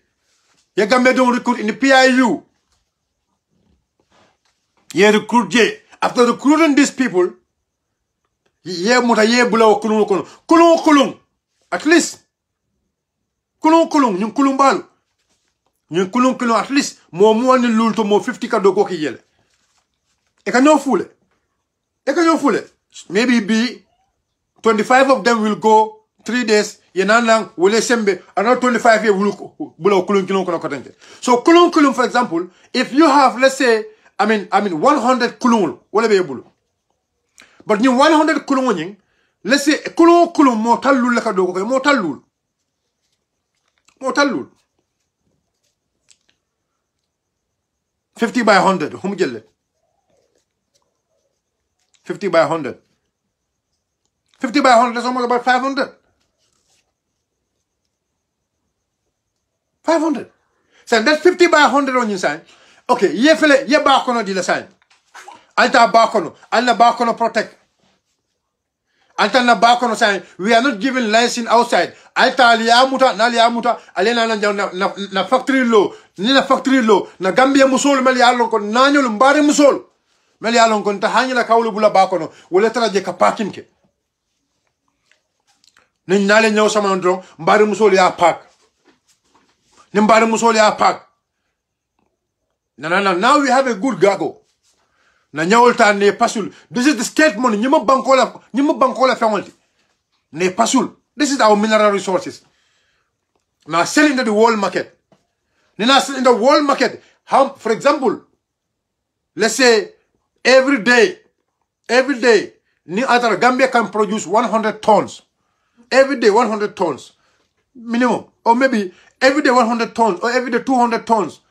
Ye Gambia don't recruit in the PIU. Ye recruit je. After recruiting these people, ye muta ye bula kulung. At least. Kulung. Nyun kulung balu. Nyun kulung at least. Mo ni lulto mo 50 ka dogo ki yele. Eka no fule. Maybe be 25 of them will go 3 days. Yenanang will sembe. Another 25 years will below kulung. So kulung, for example, if you have, let's say, I mean 100 kulung, wala be bulu. But you 100 kulung, let's say kulung mortal lul la kadogo mortal lul. 50 by 100. Hum jelle. 50 by 100. 50 by 100 is almost about 500. 500. So that's 50 by 100 on your sign. Okay, ye fele, ye bakono di la sign. Alta bakono protect. Alta na bakono sign. We are not giving license outside. Alta liamuta, alena na factory law. Ni na factory law. Na Gambia musol meli alon kon nanyo lumbari musol. Meli alon kon tahanyi la kaulu bula bakono. Wole tala je ka parking ke. Ni nale nyaw sama ndron mbari musol ya park. Ni mbari musol ya park. Now we have a good gago. Na nyawolta ne pasul. This is the state money. Nyima bankola family. Ne pasul. This is our mineral resources. Now selling to the world market. Now selling the world market. How, for example, let's say every day, Ni Atara Gambia can produce 100 tons. Every day 100 tons. Minimum. Or maybe every day 100 tons. Or every day 200 tons.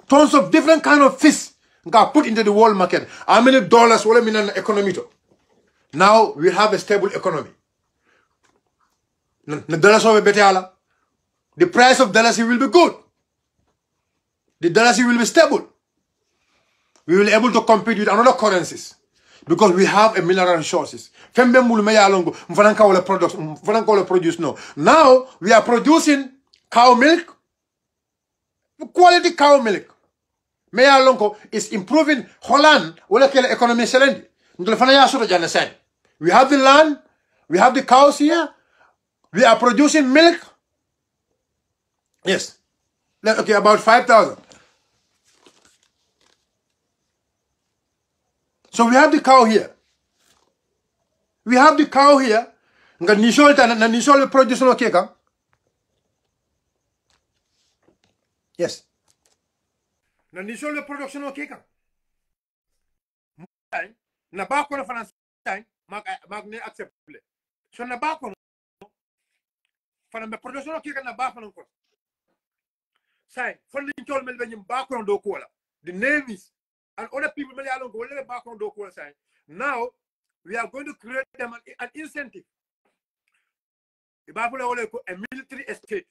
Tons of different kind of fish got put into the world market. How many dollars will mean an economy to? Now we have a stable economy. The dollars will be better. The price of dollars will be good. The dollars will be stable. We will be able to compete with another currencies because we have a mineral resources. Now we are producing cow milk, quality cow milk. Meya lonko is improving Holland. We have the land, we have the cows here, we are producing milk. Yes. Okay, about 5,000. So we have the cow here. Nga nisol produce no keka. Yes. Na nisol production no keka. Na ba ko na finance mag ne acceptable. So na ba ko fana me production no keka na ba ko ko. Sai, fon tol mel benyim ba ko do ko la. The navies and other people go back on the side. Now we are going to create them an incentive. A military estate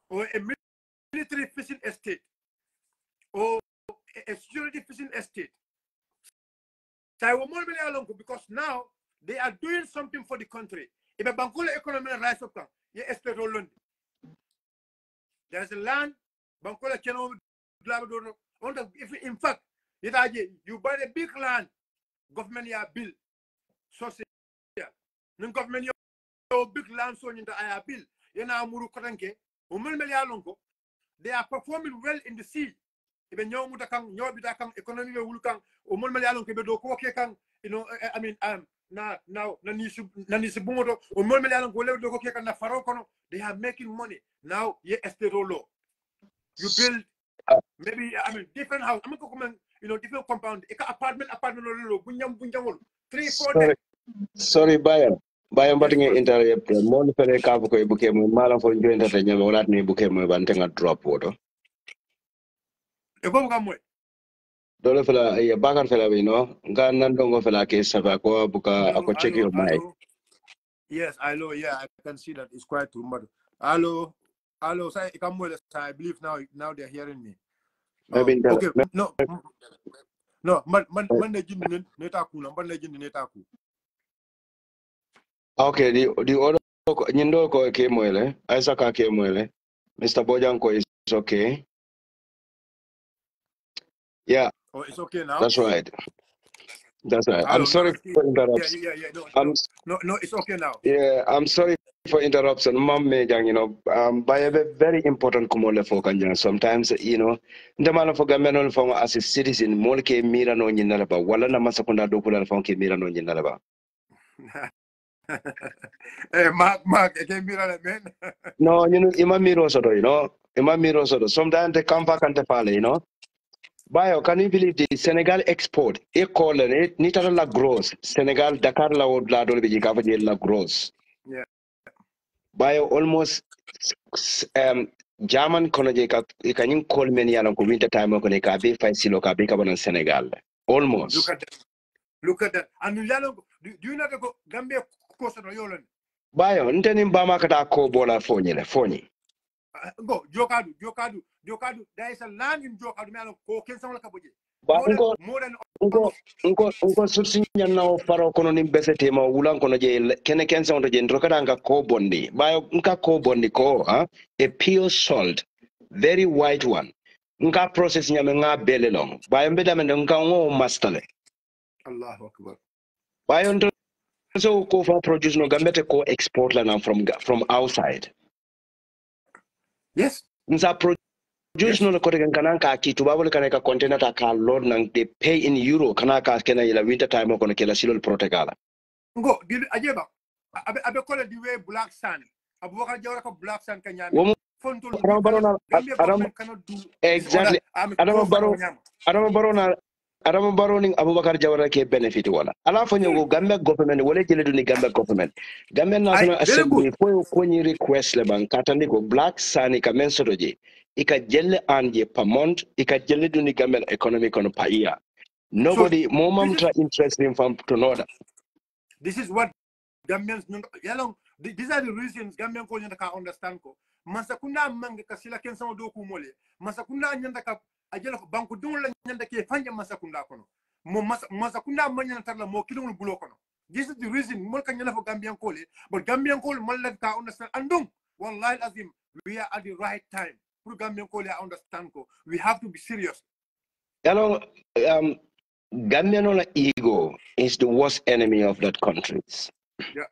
or a military fishing estate or a security fishing estate. So I will more because now they are doing something for the country. If a bankula economy rise up, you expect London. There's a land, bankula channel, if in fact, you buy a big land, government ya bill, social, no government ya big land so in the aya bill, yena muru kotanke, they are performing well in the sea. Even young mutakang, yobitakang, economy wulkang, umulmalialong kebedo kang, you know, I mean, now Nanisibumoto, umulmalialong goledo kang na farokono, they are making money. Now, ye estate law. You build maybe, I mean, different house. I'm going you know, different compound. Apartment, bunyam, 3-4 days. Sorry, Bayan. Bayan batting interrupt. Mon fere kabu ko ibuke mo malam for join that nyama wala ni ibuke mo bantenga drop water. E bobu kam moy. Dole fela ya bakar fela we no. Nga nandongo fela ke saba ko buka ako check your mic. Yes, hello. Yeah, I can see that it's quite too much. Hello. Say I believe now they're hearing me. Okay. No, man legend netaku na man legend netaku. Okay, the other nyindo ko ke moele, Isaka ke moele. Mr. Bojanko is okay. Yeah. Oh, it's okay now. That's right. That's right. Hello, I'm sorry for interruption. Yeah. No, it's okay now. Yeah, I'm sorry for interruption. Mom, you know, by a very important kumole for Kanya. Sometimes, you know, the man of government from as a citizen, Molke Mira no Yinaraba, Walla Masakunda Dokula from Mira no Yinaraba. Hey, Mark, I can't be that man. No, you know, Imamiro Soto, you know, Imamiro Soto. Sometimes they come back and they fall, you know. Bio, can you believe the Senegal export? A call it, Nitara la gross. Senegal, Dakar la Odla Dolby la gross. Yeah. Bio almost German Konaje, you can call many along winter time of Koneka, be 5 silo ka in Senegal. Almost. Look at that. And do you not go Gambia coast on Yolan? Bio, Ntenim Bamakata ko bola phone. Go, Jokadu. There is a land in Jokadu, man, ko Kensan Kabuji. More than Unko sursinya na faro kono ni besete ma ulan kono je kene kensa on je ndrokadanga ko bondi bayo nka ko bondi ko a pure salt very white one nka process nyame nga belelong bayo mbeda men nka ngo mastale Allahu Akbar bayo ndo so ko for produce no gambete ko export la na from outside. Yes, nsa Just no kote kanaka kitu babole kanaka container ta ka load nang they pay in euro kanaka kena ila winter time kono kela silol protegala. Ngo di ajeba abe kola di way black sand. Abubakar Jawara ko black sand kanyami. Fontul exactly. Adama baroning Abubakar Jawara ke benefit wala. Ala fanyo go Gambia government wala jele duni Gambia government. Gambia National Assembly ko konyi request le ban katandi go black sand ka mensodoje. Ika jelle anje per month, ika jelle duni Gambia economic on per year. Nobody more interested in from to know that. This is what Gambians these are the reasons Gambian ko nyanda ka understand ko. Masakunda manga kasila kensa do ku mole. Masakunda nyanda ka ajela ko banku dun la nyanda ke fanja masakunda kono. Mo masakunda manya tarla mo kilul bulo kono. This is the reason mo ka nyanda fo Gambian ko le, but Gambian ko mal la ka understand andung. Wallahi azim we are at the right time. For Gambian ko le understand ko. We have to be serious. Gambian ego is the worst enemy of that country. Yeah.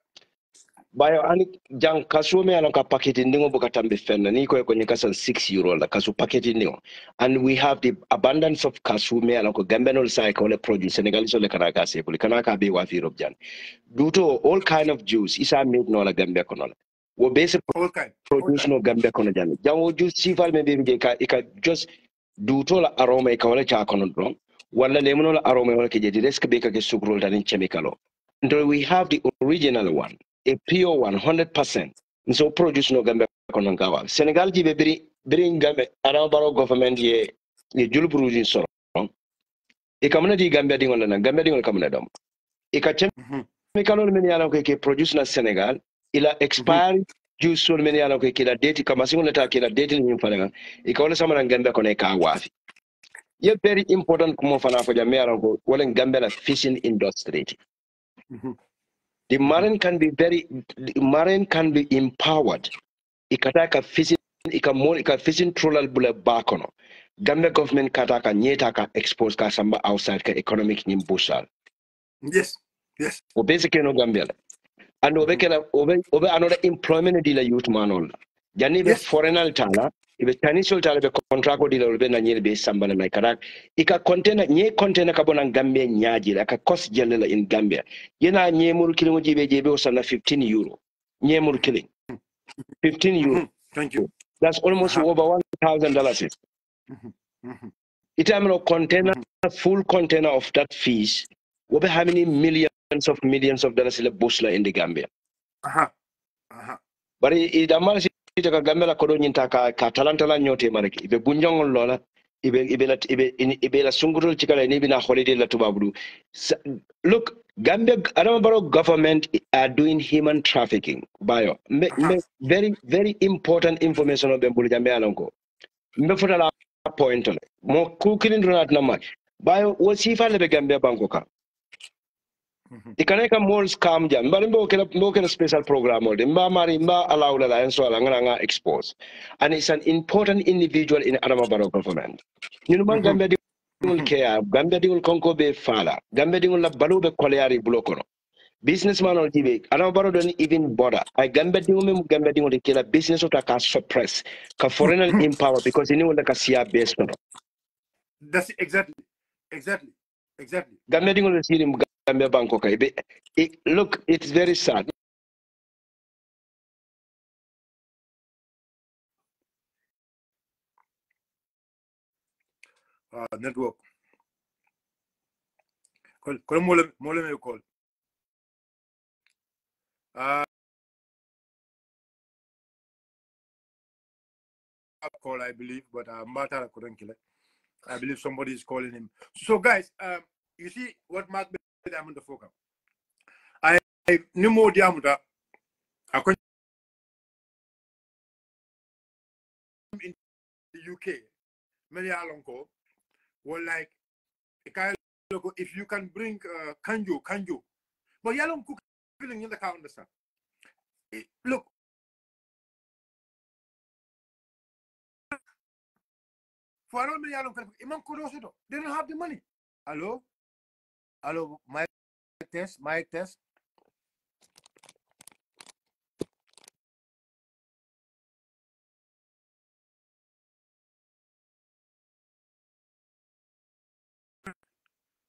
Bayo ani jang kasu me alon ka package ndingo bukatambe fenna ni ko kwenye kasa €6 la kasu package ndingo, and we have the abundance of kasu me alon ko Gambian sai ko le produce Senegal so le kanaka se puli kanaka be wa fi Europe jan due to all kind of juice isa made no la Gambia kono la wo basic produce no Gambia kono jan jango juice sifal me be ka just due to la aroma e ka wala cha kono don wala le mono la aroma wala ke je risk be ka ke sukrol tan chemicalo. Until we have the original one, a pure 100%. So produce no Gambia konongawa. Senegal jibe bring Gambia around baro government ye julu produce so. E kamana di Gambia di ngona Gambia di ngona kamana dom. E ka chemical meni ala ko ke produce na Senegal ila expire juice so meni ala ko ke la date kama singola ta ke la date ni mfana. E ka wala sama na Gambia ko ne ka wafi. Ye very important kumo fana fo jamia ko wala Gambia la fishing industry. The marine can be empowered. Ikataka fishing trawler bula bakono. Gambia government kataka nyetaka expose ka samba outside ka economic nimbushal. Yes. Basically no Gambia. And obe another employment dealer youth manol. Jani be foreigner tala, ibe Chinese tala be contract dealer obe na nyele be samba na karak. Ika container kabona Gambia nyaji like cost jelela in Gambia. Yena nye muru killing jebe osana €15. Nye muru killing. €15. Thank you. That's almost over $1,000. It am container, full container of that fish. Over how many millions of dollars in the bushla in the Gambia? But it amounts to a Gambia Kodoninta Catalantala Nyote Mariki, Ibe Bunjong Lola, Ibe la Sunguru Chikala, and even a holiday la Tubabu. Look, Gambia Adamabaro government are doing human trafficking. Bio. Very, very important information of the Bulgambia Longo. Mbefutala point on it. More cooking at Nama. Bio was he found the Gambia Bangoka. The Kanaka malls come jam, but in a special program or the Marimba allow the Lions to Alanga expose. And it's an important individual in Adamabaro government. You know, Gambia will care, Gambia will conquer be fala, Gambia will balube Koleari Blokono. Businessman or TV, Adamabaro don't even bother. I Gambia will kill a business of a suppress, ka foreign empower because you know like a Sia based. That's exactly. Gambia will see him. Look, it's very sad. Network. Call mole call. Call, I believe, but Martha couldn't kill it. I believe somebody is calling him. So, guys, you see what Mark Diamond the focus. I knew more Diamond. I come in the UK. Many alongo were like, if you can bring kanjo, but yalong cook feeling in the car understand. Look. For all many they don't have the money. Hello? Mic test.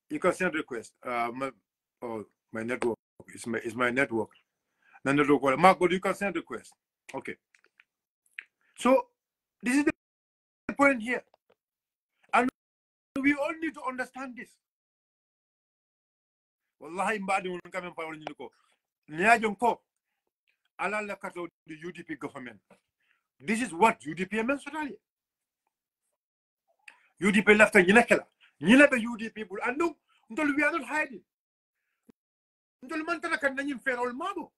You can send request. My network is my network. Mark, but you can send request. Okay. So this is the point here. And we all need to understand this. Wallahi mbadi won kamen pa won ko niajon ko ala la kato the UDP government. This is what UDP means totally. UDP left a nyinekela nyinebe UDP bul andum ndol we are not hiding. Ndol man tan kan nanyim ferol mabo.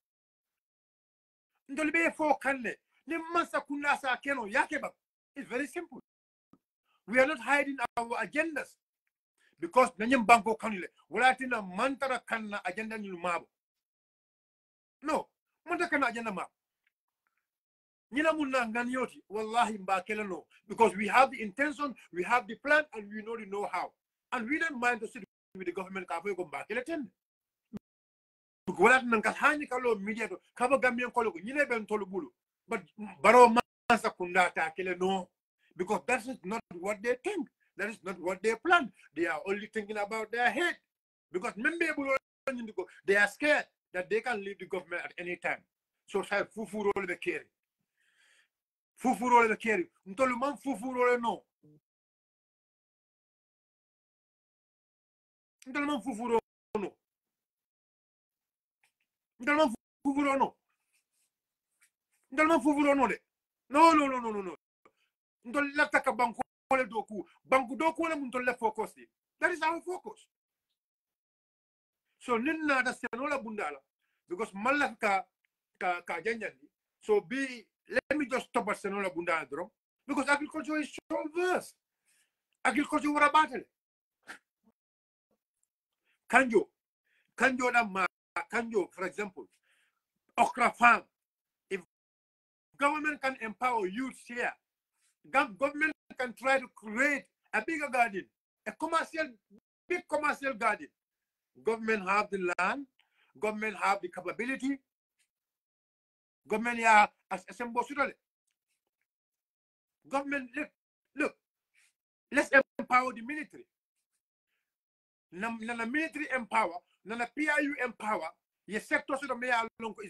Ndol be fo kanne ni mansa kunna sa keno yake ba. It's very simple. We are not hiding our agendas. Because nanyim banko kanile wala tina mantara kanna agenda ni mabo. No, manta kana agenda mabo. Nina munna nganyoti wallahi mbakela no, because we have the intention, we have the plan, and we know the know-how, and we don't mind to sit with the government kafe go mbakela ten. Wala tina nkahani kalo media to kaba Gambian kolo nyine ben tolu bulu, but baro mansa kundata kele no, because that is not what they think. That is not what they plan. They are only thinking about their head. Because they are scared that they can leave the government at any time. So say fufu role the carry. Fufu role the carry. Ntolu man fufu role no. Ntolu man fufu role no. Ntolu man fufu role no. Ntolu man fufu role no de. No. Ntolu lafta ka banko. Banku doku wala muntolle focus. That is our focus. So ninna da senola bundala because malaka ka janjani. So let me just stop at senola bundala drum because agriculture is so vast. Agriculture wara battle. Kanjo na Kanjo, for example, okra farm. If government can empower youth here, government can try to create a bigger garden, a big commercial garden. Government have the land, government have the capability, government assemble. Government, look, let's empower the military. Nana military empower, nana PIU empower, your sector is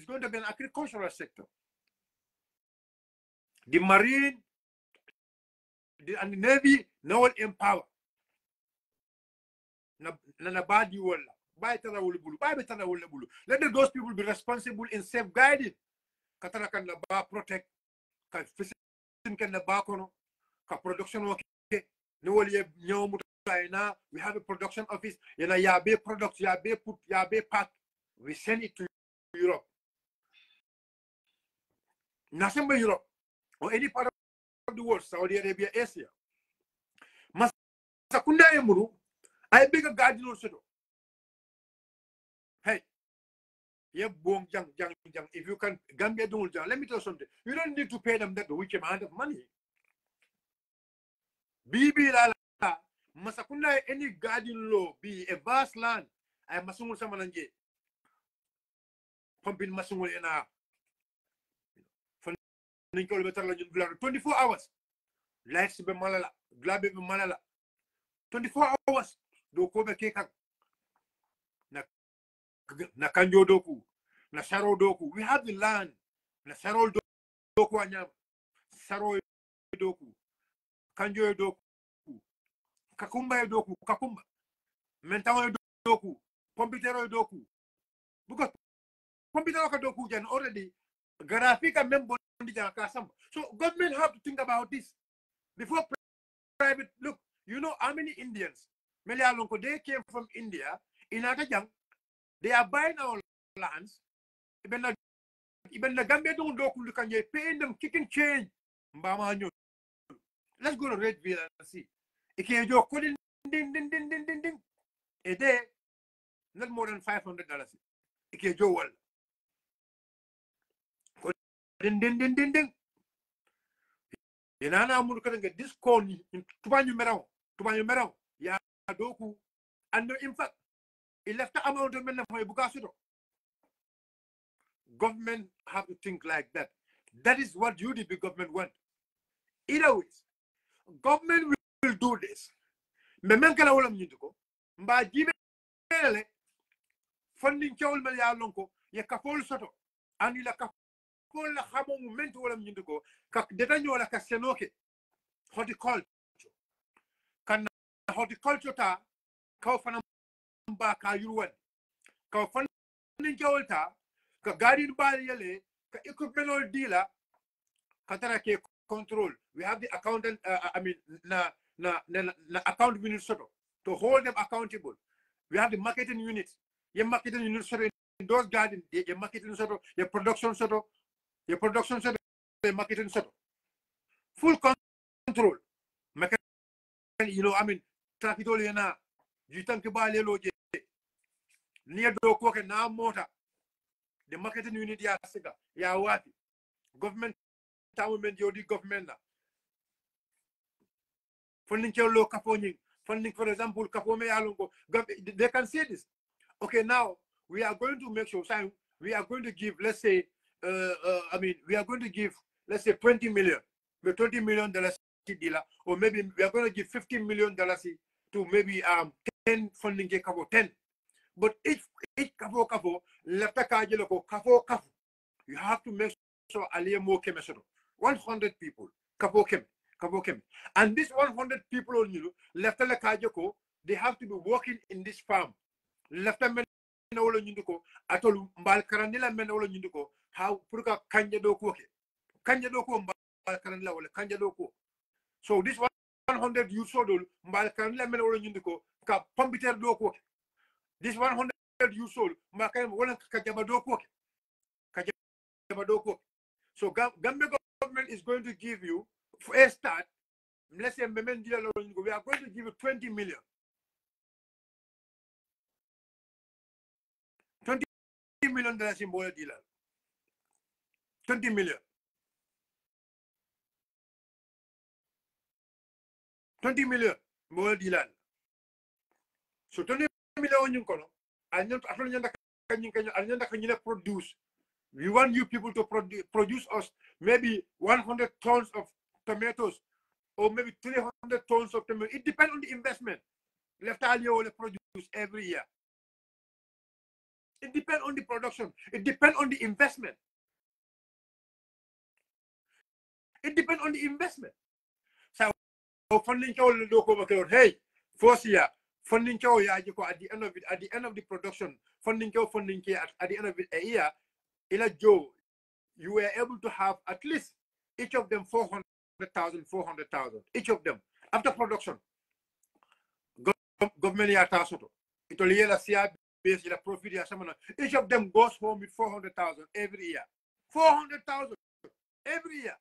going to be an agricultural sector. The marine and the navy now will empower. Nana badi wala. Let those people be responsible in safeguarding. Katana kan na ba protect, ka facility kan na ba kono, ka production okay. No wali nyaw muta. We have a production office. Yana yabe products, yabe put, yabe pack. We send it to Europe. Nothing but Europe or any part of the world, Saudi Arabia, Asia. Masakunda emuru, I beg a garden also. Hey, if you can Gambia don't let me tell you something. You don't need to pay them that huge amount of money. Bibi la Masakunda any garden law be a vast land. I masungu samananje. Pumping masungu ena. 24 hours. Lights be malala, glabe be malala. 24 hours. Do kobe keka. Na kanjo doku, na sharo doku. We have the land. Na sharo doku anyam. Sharo doku. Kanjo doku. Kakumba doku. Kakumba. Mentawa doku. Pompitero doku. Because Pompitero doku jan already. Garafika member. So government have to think about this before private. Look, you know how many Indians? They came from India. In Akajang, they are buying our lands. Even the Gambia don't look paying them kicking change. Let's go to Redville and see. A day, not more than $500. Ding. Yenana Murka get this call in Tubanyu Merao, Ya Doku, and in fact, he left the amount of men for Bukasudo. Government have to think like that. That is what UDP government want. Either ways, government will do this. Memenkala Wolam Yinduko, by Gmail funding Chol Malayalonko, Yakapol Soto, and you like la xamo momento wala ñu ndiko ka detaño la ka senoke horticulture kan horticulture ta ka fana ba ka yurwan ka fana ni jawlta ka garden ba yele ka equipment dealer ka tara ke control. We have the accountant na account unit soto to hold them accountable. We have the marketing units. Your marketing unit soto in those gardens, your marketing soto, your production soto. Your production set, the marketing set, full control. Trafitoliana, you think about Loje near Doko now motor. The marketing unit, Yawati, government, town, Yodi government. Funding Cholo Caponing, funding, for example, Capome Alongo. They can see this. Okay, now we are going to make sure we are going to give, let's say, we are going to give, let's say, $20 million, the $20 million dealer, or maybe we are going to give $15 million to maybe 10 funding kabo 10. But each kabo left a kabo, you have to make sure Aliemo Kemesoro. 100 people, kabo kem. And this 100 people only left a kajoko, they have to be working in this farm. Left a atol mbal karanila men wala ñunduko how purka kanja do ko mbal karanila wala kanja do ko. So this 100 you sold mbal karanila men wala ñunduko ka pompiter do ko. This 100 you sold mbal karanila wala kajaba do ko. So Gambia government is going to give you, for a start, let's say we are going to give you 20 million. million dollars in bola deal. 20 million. 20 million bola deal. So 20 million on you kono. Produce. We want you people to produce us maybe 100 tons of tomatoes or maybe 300 tons of tomatoes. It depends on the investment. Left you will produce every year. It depends on the production. It depends on the investment. It depends on the investment. So funding hey, first year funding at the end of it, at the end of the production, funding at the end of it a year, you were able to have at least each of them 400,000, each of them after production. Government it will profit. Each of them goes home with 400,000 every year. 400,000 every year.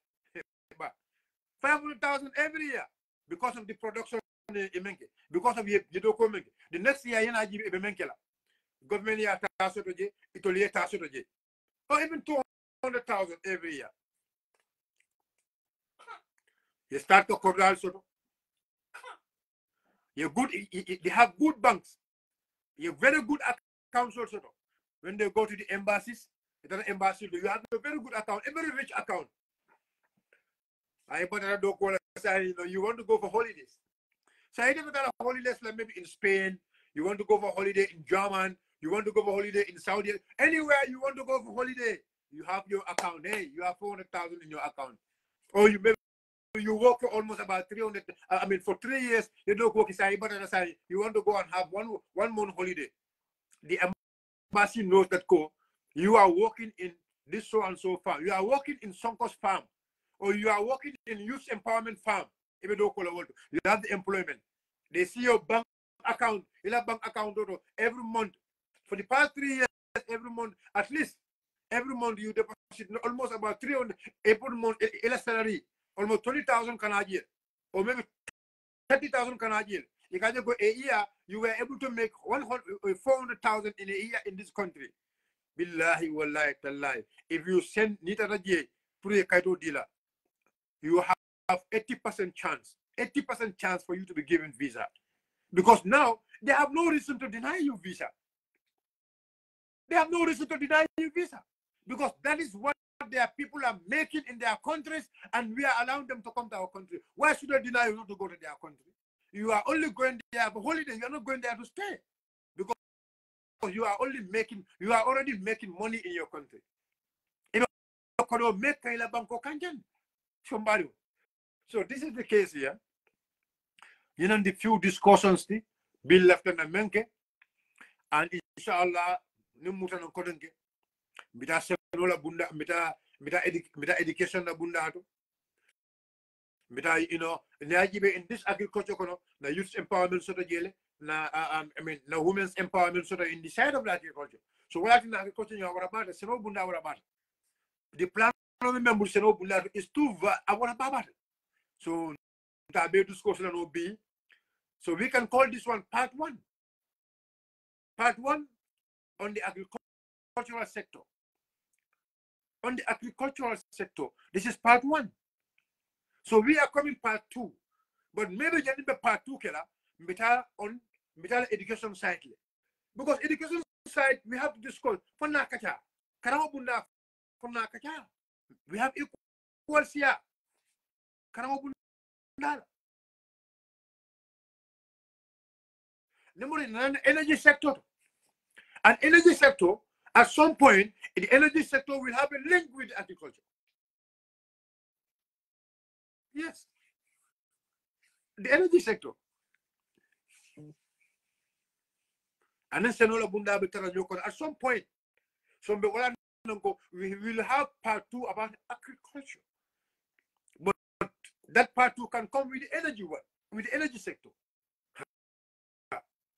500,000 every year because of the production. Because of the next year, government it will or even 200,000 every year. You start to corral soto. You're good. They have good banks. You're very good accounts also. When they go to the embassies, you have a very good account, a very rich account. You want to go for holidays. So I never got a holidays like maybe in Spain. You want to go for holiday in Germany. You want to go for holiday in Saudi. Anywhere you want to go for holiday, you have your account. Hey, you have 400,000 in your account. Or you work for almost about 300. I mean, for 3 years, you don't work inside. But you want to go and have one month holiday. The embassy knows that you are working in this so and so farm. You are working in Sonko's farm, or you are working in youth empowerment farm. If you don't call it, you have the employment. They see your bank account. You have bank account every month. For the past 3 years, every month, at least every month you deposit almost about 300 every month salary, almost 20,000 Canadian, or maybe 30,000 Canadian. You can go a year, you were able to make 400,000 in a year in this country. Billahi wallahi tallahi. If you send Nita Raje to a Kaito dealer, you have 80% chance. 80% chance for you to be given visa. Because now they have no reason to deny you visa. They have no reason to deny you visa. Because that is what their people are making in their countries, and we are allowing them to come to our country. Why should they deny you not to go to their country? You are only going there for holiday. You are not going there to stay. Because you are already making money in your country. So this is the case here. You know, the few discussions Bill Lieutenant Menke, and inshallah nimuta no kodenke bita senola bunda bita education na bunda hato bita in this agriculture kono na youth empowerment sort of jele na na women's empowerment sort of in the side of the agriculture. So what in agriculture you are about seno bunda are about the plan member seno bunda is too about. So tabe discussion no be. So we can call this one part 1. Part 1 on the agricultural sector. On the agricultural sector, this is part 1. So we are coming part 2. But maybe you need part 2 on education side. Because education side, we have to discuss. We have equal here. Energy sector. An energy sector, at some point, the energy sector will have a link with agriculture. Yes. The energy sector. And then at some point, we will have part 2 about agriculture. But that part 2 can come with the energy one, with the energy sector.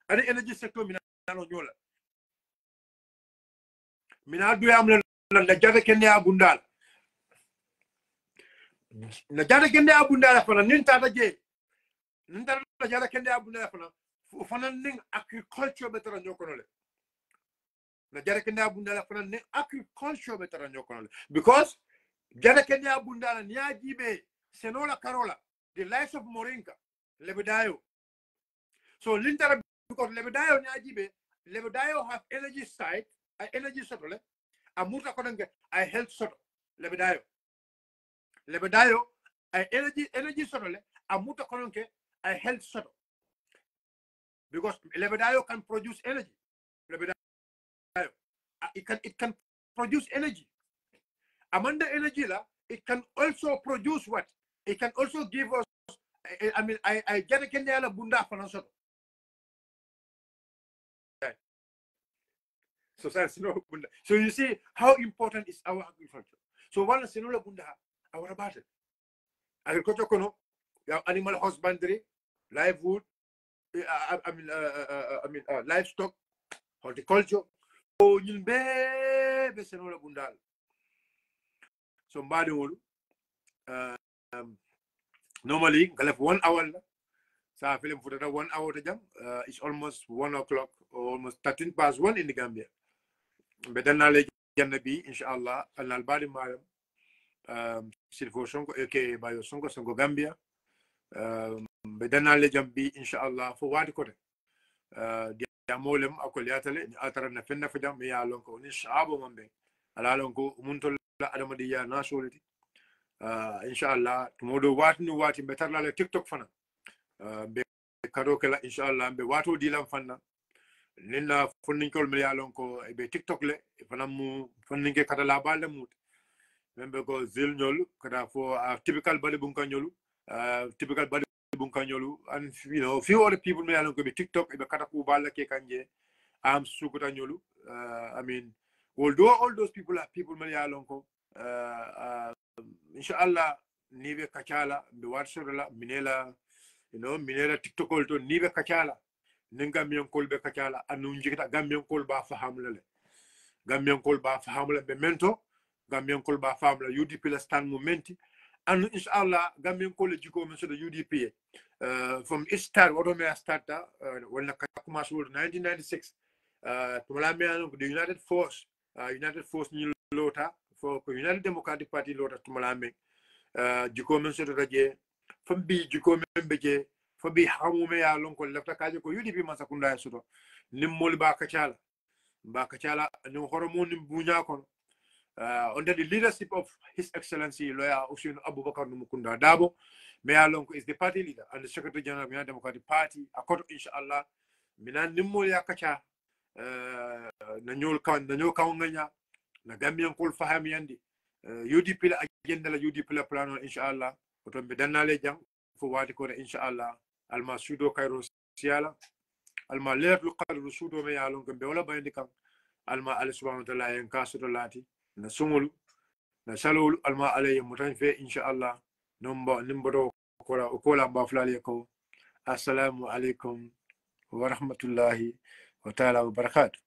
And the energy sector, mina do am la jada kende abundal na jada kende abundal fana nin tata je nin tata jada kende abundal fana ning agriculture betara nyokono le na jara kenya bundala fana ne agriculture betara nyokono because jara kenya bundala nyajibe senola karola the lives of morinka lebedayo so lintara because lebedayo nyajibe lebedayo have energy side energy sotole amuta konange I health soto lebedayo I energy sotole amuta konange I health soto because lebedayo can produce energy lebedayo it can produce energy amanda energy la it can also produce what it can also give us I mean I get a kenya la bunda fana soto so that's no bunda so you see how important is our agriculture so one is no bunda our about it agriculture kono animal husbandry livelihood I mean livestock horticulture so ñun be senola bundal so mbadi wolu normally galaf 1 hour la sa film futata 1 hour to jam it's almost 1 o'clock or almost 13 past 1 in the Gambia be danna le janna bi inshallah al badi malam silfo sonko eke bayo sonko Gambia be danna le jambi inshallah fo wadi kote dia molem akol yatale ni atara na fenna fa jam ya lonko ni shabo mambe ala lonko muntol adama diya nasolati inshallah tumodo wati betarla le TikTok fana be kado kala inshallah be wato dilam fanna ninna fonninkol me ya lonko be TikTok le fana mu fonninke kata la balde mut membe ko zil nyolu kada fo typical body bunka nyolu typical body bunka nyolu and you know few other people me ya lonko be TikTok be kata ku balla ke kanje am sukuta nyolu I mean although all those people are people me ya lonko inshallah nibe kachala be watsorola minela you know minela TikTok to nibe kachala ninga miyon kol be kachala anu njikita gambiyon kol ba fahamule gambiyon kol ba fahamule be mento gambiyon kol ba fahamula UDP la stand momenti anu inshallah gambiyon kol jiko men so the UDP from its start what me starta when la kuma so 1996 tumala me anu the United Force ni lota for United Democratic Party lota tumala me jiko men so raje fambi jiko men beje fabi hamume ya lonko lafta kaje ko UDP masakunda ya soto nimmol ba kachala ni horomo nim bunya kon under the leadership of His Excellency Lawyer Ousainou Abubakar Numukunda Darboe me ya lonko is the party leader and the Secretary General of the United Democratic Party akoto inshallah minan nimmol ya kacha na nyol kan nganya na gambian kol fahami yandi UDP la agenda la UDP la plano inshallah oto be danale jang fo wati ko inshallah alma sudo kayro siala alma leerlu qadru sudo me yalon ko be wala bayndi kam alma al subhanahu wa ta'ala en kasudo lati na sumulu na salulu alma alayhi mutan fe inshallah nimbo ko la ba fulale ko assalamu alaikum wa rahmatullahi wa ta'ala wa barakatuh